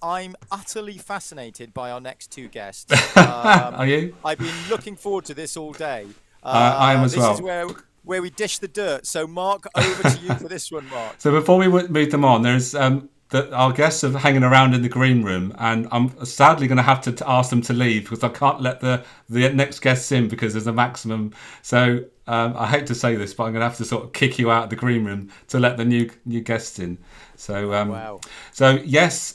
[SPEAKER 1] utterly fascinated by our next two guests.
[SPEAKER 2] Are you?
[SPEAKER 1] I've been looking forward to this all day.
[SPEAKER 2] I am as well.
[SPEAKER 1] This is where we dish the dirt. So, Mark, over to you for this one, Mark.
[SPEAKER 2] So before we move them on, there's our guests are hanging around in the green room, and I'm sadly going to have to ask them to leave because I can't let the next guests in because there's a maximum. So I hate to say this, but I'm going to have to sort of kick you out of the green room to let the new guests in. So
[SPEAKER 1] wow.
[SPEAKER 2] So yes,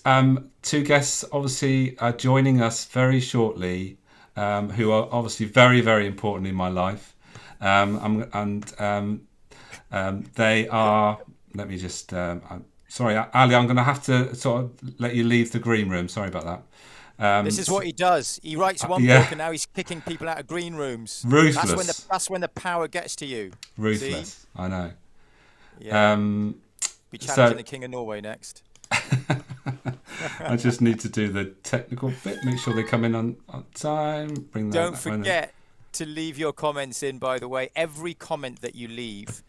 [SPEAKER 2] two guests obviously are joining us very shortly, who are obviously very, very important in my life. They are. Let me just. Sorry, Ali. I'm going to have to sort of let you leave the green room. Sorry about that.
[SPEAKER 1] This is what he does. He writes one book, and now he's kicking people out of green rooms.
[SPEAKER 2] Ruthless.
[SPEAKER 1] That's when the power gets to you.
[SPEAKER 2] Ruthless. See? I know.
[SPEAKER 1] Yeah. Be challenging the King of Norway next.
[SPEAKER 2] I just need to do the technical bit. Make sure they come in on time. Bring that.
[SPEAKER 1] Don't forget to leave your comments in, by the way. Every comment that you leave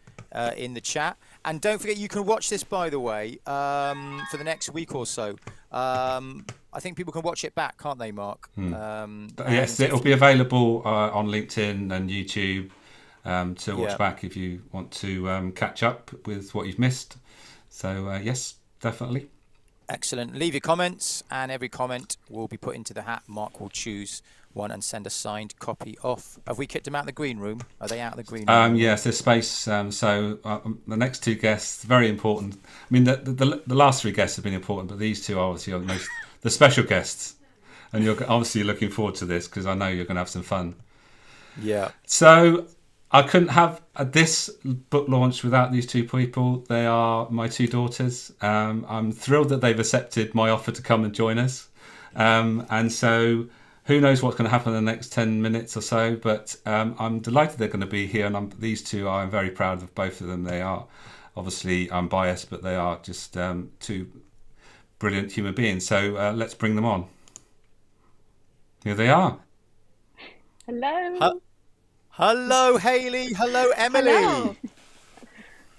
[SPEAKER 1] in the chat. And don't forget, you can watch this, by the way, for the next week or so. I think people can watch it back, can't they, Mark?
[SPEAKER 2] Yes, it'll be available on LinkedIn and YouTube to watch back if you want to catch up with what you've missed. So, yes, definitely.
[SPEAKER 1] Excellent. Leave your comments, and every comment will be put into the hat. Mark will choose one and send a signed copy off. Have we kicked them out of the green room? Are they out of the green room?
[SPEAKER 2] Yes, there's space. So the next two guests, very important. I mean, the last three guests have been important, but these two are obviously the special guests. And you're obviously looking forward to this because I know you're going to have some fun.
[SPEAKER 1] Yeah.
[SPEAKER 2] So I couldn't have this book launch without these two people. They are my two daughters. I'm thrilled that they've accepted my offer to come and join us. And so who knows what's going to happen in the next 10 minutes or so, but I'm delighted they're going to be here. And these two, I'm very proud of both of them. They are, obviously, I'm biased, but they are just two brilliant human beings. So let's bring them on. Here they are.
[SPEAKER 6] Hello.
[SPEAKER 1] Hello, Hayley. Hello, Emily.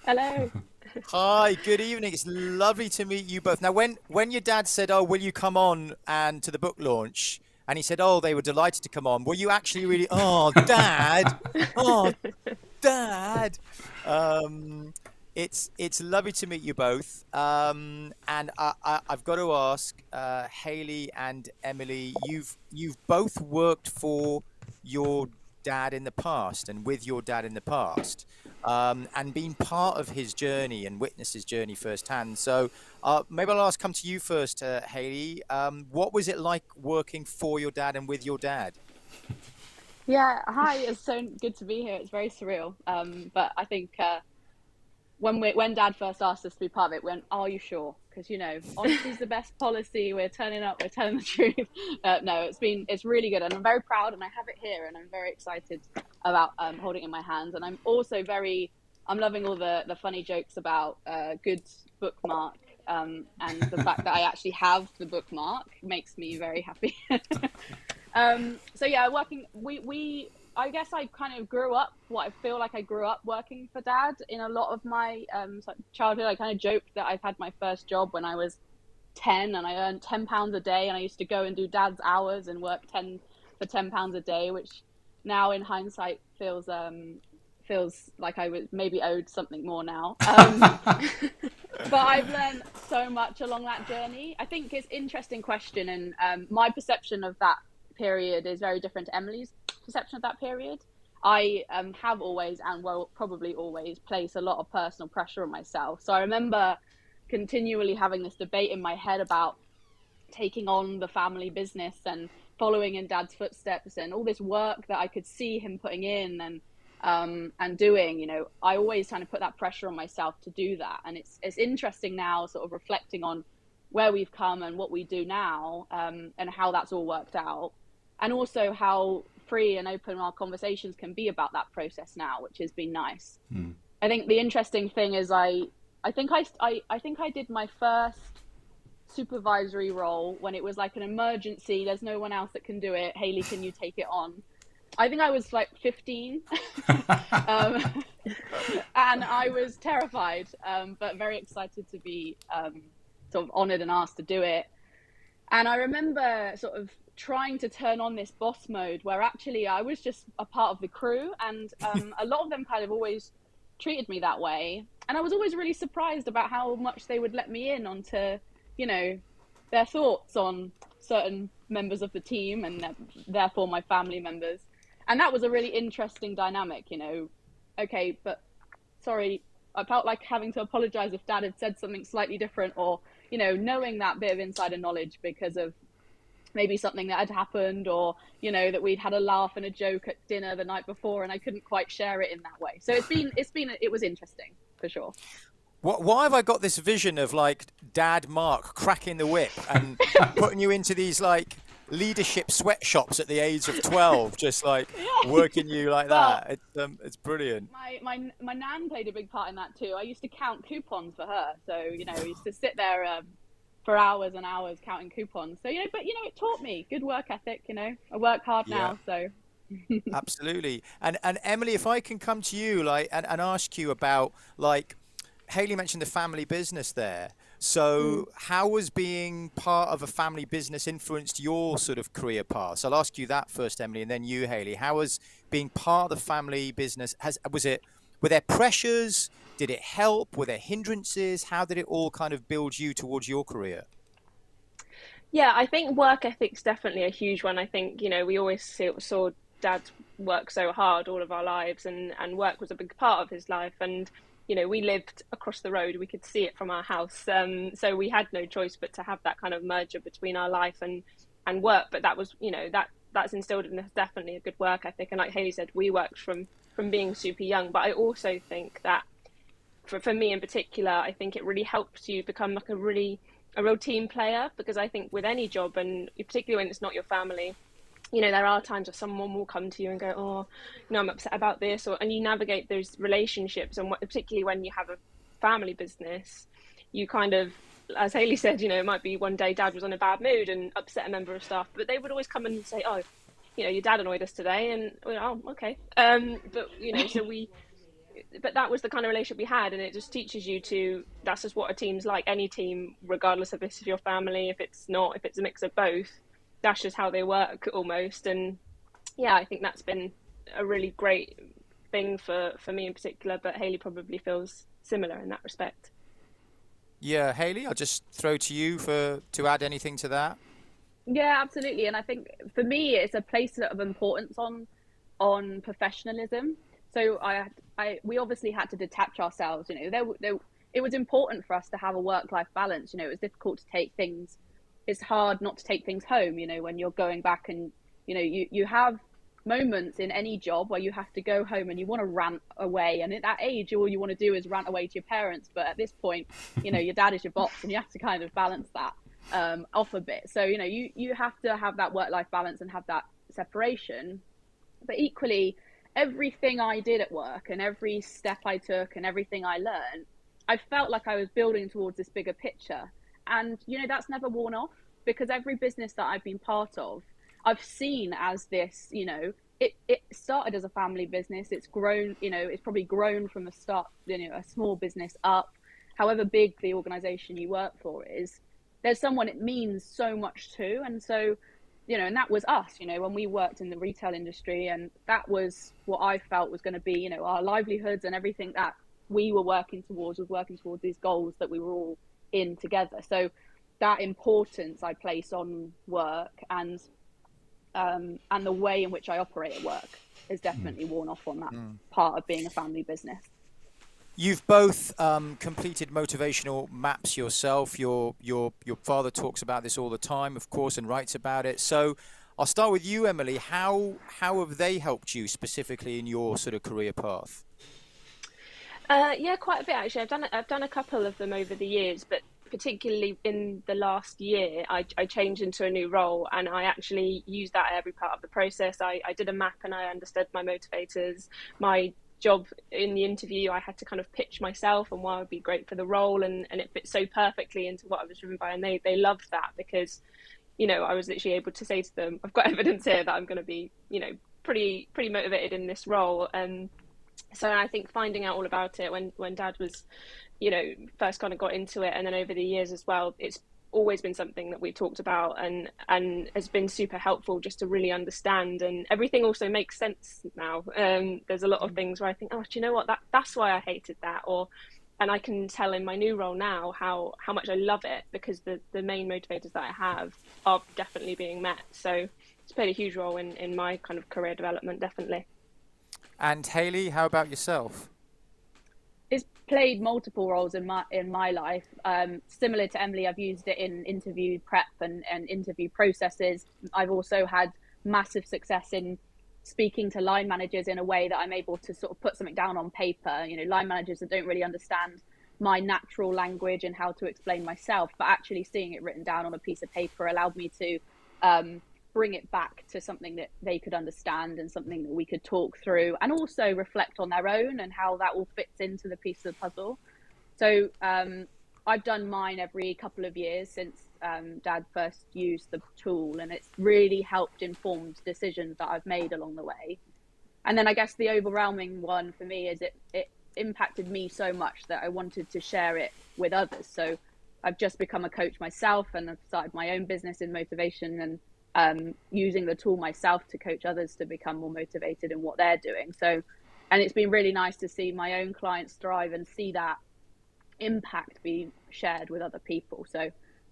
[SPEAKER 6] Hello.
[SPEAKER 1] Hi, good evening. It's lovely to meet you both. Now, when your dad said, "Oh, will you come on and to the book launch?" and he said, "Oh, they were delighted to come on," were you actually really? Oh, Dad. Oh, Dad. It's lovely to meet you both. And I've got to ask, Hayley and Emily, you've both worked for your dad in the past and with your dad in the past, and been part of his journey and witnessed his journey firsthand. So maybe I'll come to you first, Hayley. What was it like working for your dad and with your dad?
[SPEAKER 6] Yeah, hi, it's so good to be here. It's very surreal. But I think when Dad first asked us to be part of it, we went, "Are you sure?" Because, you know, honesty is the best policy. We're turning up, we're telling the truth. No, it's really good. And I'm very proud, and I have it here, and I'm very excited about holding it in my hands. And I'm also I'm loving all the funny jokes about good bookmark. And the fact that I actually have the bookmark makes me very happy. So yeah, I guess I kind of grew up, what I feel like I grew up working for Dad in a lot of my childhood. I kind of joked that I've had my first job when I was 10 and I earned £10 a day, and I used to go and do Dad's hours and work £10 a day, which now in hindsight feels like I was maybe owed something more now. But I've learned so much along that journey. I think it's an interesting question, and my perception of that period is very different to Emily's perception of that period. I have always, and will probably always, place a lot of personal pressure on myself. So I remember continually having this debate in my head about taking on the family business and following in Dad's footsteps, and all this work that I could see him putting in and doing. You know, I always kind of put that pressure on myself to do that. And it's interesting now, sort of reflecting on where we've come and what we do now, and how that's all worked out, and also how free and open our conversations can be about that process now, which has been nice. I think the interesting thing is I think I did my first supervisory role when it was like an emergency. There's no one else that can do it. Hayley, can you take it on? I think I was like 15, and I was terrified, but very excited to be sort of honoured and asked to do it. And I remember sort of trying to turn on this boss mode where actually I was just a part of the crew, and a lot of them kind of always treated me that way. And I was always really surprised about how much they would let me in onto, you know, their thoughts on certain members of the team and therefore my family members. And that was a really interesting dynamic, you know. Okay, but sorry, I felt like having to apologize if Dad had said something slightly different, or, you know, knowing that bit of insider knowledge because of maybe something that had happened, or, you know, that we'd had a laugh and a joke at dinner the night before and I couldn't quite share it in that way. So it was interesting for sure.
[SPEAKER 1] Why have I got this vision of like Dad Mark cracking the whip and putting you into these like leadership sweatshops at the age of 12, just like working you like that? It's brilliant.
[SPEAKER 6] My nan played a big part in that too. I used to count coupons for her, so, you know, I used to sit there for hours and hours counting coupons. So, you know, but, you know, it taught me good work ethic. You know, I work hard now, so.
[SPEAKER 1] Absolutely. And Emily, if I can come to you like and ask you about, like, Hayley mentioned the family business there. So how has being part of a family business influenced your sort of career path? So I'll ask you that first, Emily, and then you, Hayley. How has being part of the family business, were there pressures? Did it help? Were there hindrances? How did it all kind of build you towards your career?
[SPEAKER 7] Yeah, I think work ethic's definitely a huge one. I think, you know, we always saw Dad work so hard all of our lives, and work was a big part of his life. And, you know, we lived across the road, we could see it from our house. So we had no choice but to have that kind of merger between our life and work. But that was, you know, that's instilled in us definitely a good work ethic. And like Hayley said, we worked from being super young. But I also think that for me in particular, I think it really helps you become like a real team player, because I think with any job, and particularly when it's not your family, you know, there are times where someone will come to you and go, oh, you know, I'm upset about this, and you navigate those relationships. And particularly when you have a family business, you kind of, as Hayley said, you know, it might be one day Dad was on a bad mood and upset a member of staff, but they would always come and say, oh, you know, your dad annoyed us today, and oh, okay. But, you know, but that was the kind of relationship we had, and it just teaches you that's just what a team's like. Any team, regardless of if it's your family, if it's not, if it's a mix of both, that's just how they work almost. And yeah, I think that's been a really great thing for me in particular, but Hayley probably feels similar in that respect.
[SPEAKER 1] Yeah, Hayley, I'll just throw to you to add anything to that.
[SPEAKER 6] Yeah, absolutely. And I think for me, it's a place of importance on professionalism. So we obviously had to detach ourselves. You know, it was important for us to have a work-life balance. You know, it was difficult to take things. It's hard not to take things home. You know, when you're going back, and you know, you have moments in any job where you have to go home and you want to rant away. And at that age, all you want to do is rant away to your parents. But at this point, you know, your dad is your boss, and you have to kind of balance that off a bit. So, you know, you have to have that work-life balance and have that separation. But equally, everything I did at work and every step I took and everything I learned, I felt like I was building towards this bigger picture. And, you know, that's never worn off, because every business that I've been part of, I've seen as this, you know, it started as a family business. It's grown, it's probably grown from the start, a small business up. However big the organization you work for is, there's someone it means so much to. And so, and that was us, when we worked in the retail industry, and that was what I felt was going to be, our livelihoods, and everything that we were working towards these goals that we were all in together. So that importance I place on work and the way in which I operate at work is definitely worn off on that part of being a family business.
[SPEAKER 1] You've both completed motivational maps yourself. Your father talks about this all the time, of course, and writes about it. So I'll start with you, Emily. How have they helped you specifically in your sort of career path?
[SPEAKER 7] Yeah, quite a bit actually. I've done a couple of them over the years, but particularly in the last year, I changed into a new role, and I actually used that at every part of the process. I did a map and I understood my motivators. My job in the interview, I had to kind of pitch myself and why I would be great for the role, and it fit so perfectly into what I was driven by, and they loved that because, I was literally able to say to them, I've got evidence here that I'm going to be, pretty motivated in this role. And so I think finding out all about it when Dad was, first kind of got into it, and then over the years as well, it's always been something that we talked about and has been super helpful just to really understand, and everything also makes sense now. There's a lot of things where I think, oh, do you know what, that's why I hated that, and I can tell in my new role now how much I love it, because the main motivators that I have are definitely being met. So it's played a huge role in my kind of career development, definitely.
[SPEAKER 1] And Hayley, how about yourself?
[SPEAKER 6] It's played multiple roles in my life. Similar to Emily, I've used it in interview prep and interview processes. I've also had massive success in speaking to line managers in a way that I'm able to sort of put something down on paper. Line managers that don't really understand my natural language and how to explain myself, but actually seeing it written down on a piece of paper allowed me to bring it back to something that they could understand and something that we could talk through, and also reflect on their own and how that all fits into the piece of the puzzle. So I've done mine every couple of years since Dad first used the tool, and it's really helped inform decisions that I've made along the way. And then I guess the overwhelming one for me is it impacted me so much that I wanted to share it with others. So I've just become a coach myself, and I've started my own business in motivation, and using the tool myself to coach others to become more motivated in what they're doing. So, and it's been really nice to see my own clients thrive and see that impact be shared with other people. So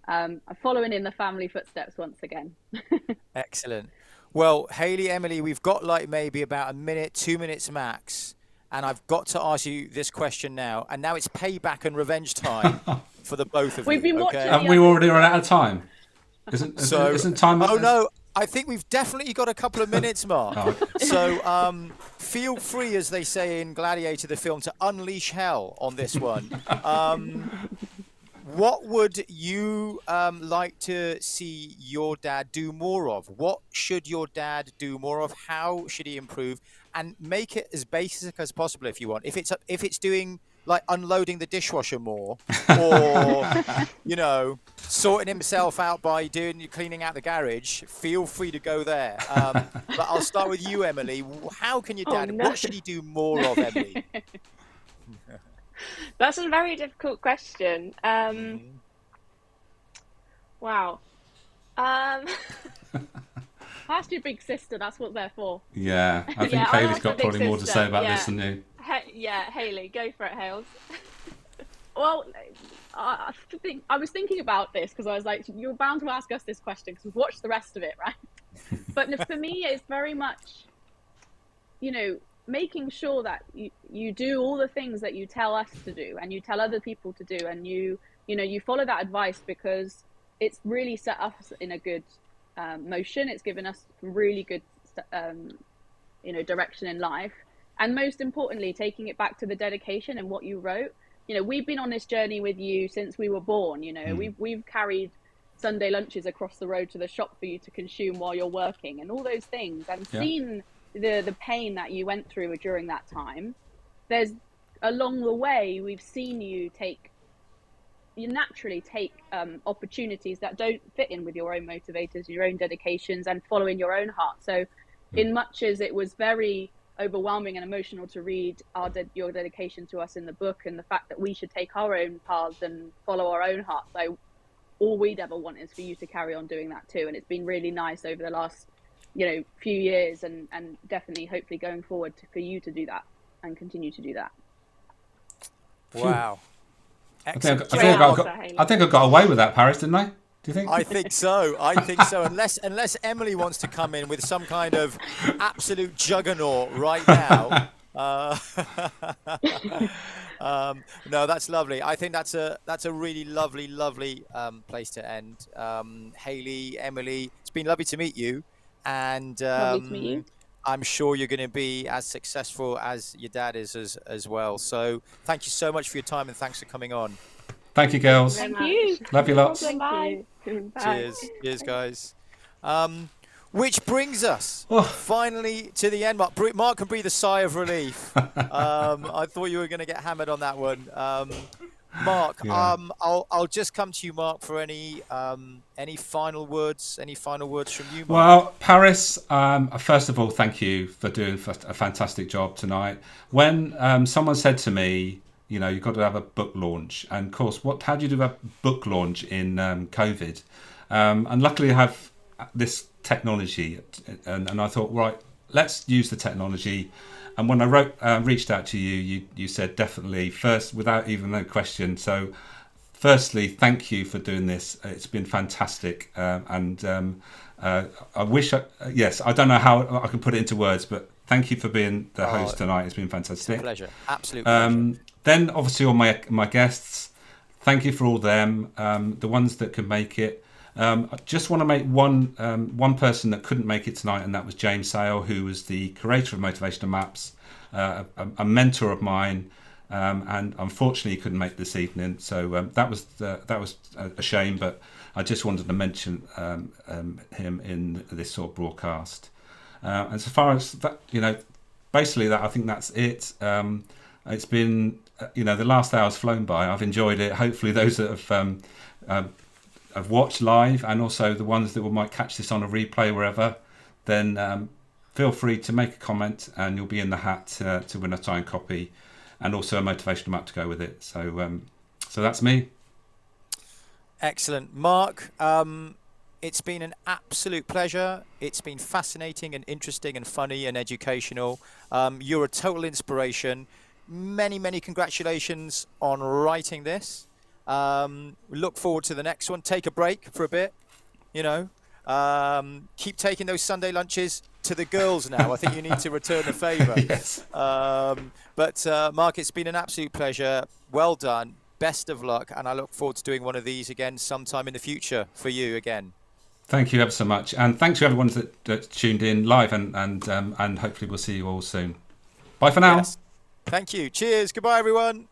[SPEAKER 6] I'm following in the family footsteps once again.
[SPEAKER 1] Excellent. Well, Hayley, Emily, we've got like maybe about a minute, 2 minutes max, and I've got to ask you this question now. And now it's payback and revenge time for the both of you.
[SPEAKER 6] We've been watching.
[SPEAKER 2] Haven't we already run out of time? Isn't time?
[SPEAKER 1] Oh no, I think we've definitely got a couple of minutes, Mark.
[SPEAKER 2] Oh, okay.
[SPEAKER 1] So feel free, as they say in Gladiator, the film, to unleash hell on this one. What would you like to see your dad do more of? What should your dad do more of? How should he improve? And make it as basic as possible if you want. If it's doing like unloading the dishwasher more, or sorting himself out by cleaning out the garage, feel free to go there. But I'll start with you, Emily. How can your dad? What should he do more of, Emily?
[SPEAKER 7] That's a very difficult question. Wow.
[SPEAKER 6] Ask your big sister. That's what they're for.
[SPEAKER 2] Yeah, I think
[SPEAKER 7] Yeah,
[SPEAKER 2] Hayley's got probably more to say about
[SPEAKER 7] yeah.
[SPEAKER 2] this than you.
[SPEAKER 7] Yeah, Hayley, go for it, Hales.
[SPEAKER 6] Well, I was thinking about this because I was like, you're bound to ask us this question because we've watched the rest of it, right? But for me, it's very much, making sure that you do all the things that you tell us to do and you tell other people to do, and you follow that advice, because it's really set us in a good motion. It's given us really good direction in life, and most importantly, taking it back to the dedication and what you wrote. We've been on this journey with you since we were born. We've carried Sunday lunches across the road to the shop for you to consume while you're working, and all those things, and seen the pain that you went through during that time. There's along the way, we've seen you naturally take opportunities that don't fit in with your own motivators, your own dedications, and following your own heart. So in much as it was very overwhelming and emotional to read your dedication to us in the book, and the fact that we should take our own paths and follow our own hearts. All we'd ever want is for you to carry on doing that too. And it's been really nice over the last, few years, and definitely, hopefully, going forward for you to do that and continue to do that.
[SPEAKER 1] Wow.
[SPEAKER 2] I think
[SPEAKER 1] Excellent.
[SPEAKER 2] I got away with that, Paris, didn't I? Do you think?
[SPEAKER 1] I think so. Unless Emily wants to come in with some kind of absolute juggernaut right now. No, that's lovely. I think that's a really lovely place to end. Hayley, Emily, it's been lovely to meet you, and
[SPEAKER 6] Lovely to meet you.
[SPEAKER 1] I'm sure you're going to be as successful as your dad is as well. So thank you so much for your time, and thanks for coming on.
[SPEAKER 2] Thank you, girls.
[SPEAKER 6] Thank you.
[SPEAKER 2] Love you lots.
[SPEAKER 6] Bye. Bye.
[SPEAKER 1] Cheers, guys. Which brings us
[SPEAKER 2] Oh.
[SPEAKER 1] finally to the end. Mark can breathe a sigh of relief. I thought you were going to get hammered on that one. Mark,
[SPEAKER 2] Yeah.
[SPEAKER 1] I'll just come to you, Mark, for any final words. Any final words from you, Mark?
[SPEAKER 2] Well, Paris, first of all, thank you for doing a fantastic job tonight. When someone said to me, you've got to have a book launch, and of course, how do you do a book launch in COVID? And luckily, I have this technology, and I thought, right, let's use the technology. And when I reached out to you said definitely first, without even a question. So, firstly, thank you for doing this. It's been fantastic, and I wish, yes, I don't know how I can put it into words, but thank you for being the host tonight. It's been fantastic.
[SPEAKER 1] It's a pleasure, absolute pleasure.
[SPEAKER 2] Then, obviously, all my guests, thank you for all them, the ones that could make it. I just want to make one person that couldn't make it tonight, and that was James Sale, who was the creator of Motivational Maps, a mentor of mine, and unfortunately he couldn't make this evening. So that was a shame, but I just wanted to mention him in this sort of broadcast. And so far as that, basically that, I think that's it. It's been, the last hour's flown by. I've enjoyed it. Hopefully those that have watched live, and also the ones that might catch this on a replay wherever, then feel free to make a comment, and you'll be in the hat to win a signed copy, and also a motivational map to go with it. So that's me.
[SPEAKER 1] Excellent, Mark. It's been an absolute pleasure. It's been fascinating and interesting and funny and educational. You're a total inspiration. Many congratulations on writing this. We look forward to the next one. Take a break for a bit, keep taking those Sunday lunches to the girls now. I think you need to return the favour.
[SPEAKER 2] Yes.
[SPEAKER 1] But Mark, it's been an absolute pleasure. Well done. Best of luck. And I look forward to doing one of these again sometime in the future for you again.
[SPEAKER 2] Thank you ever so much. And thanks to everyone that tuned in live, and hopefully we'll see you all soon. Bye for now.
[SPEAKER 1] Yes. Thank you. Cheers. Goodbye, everyone.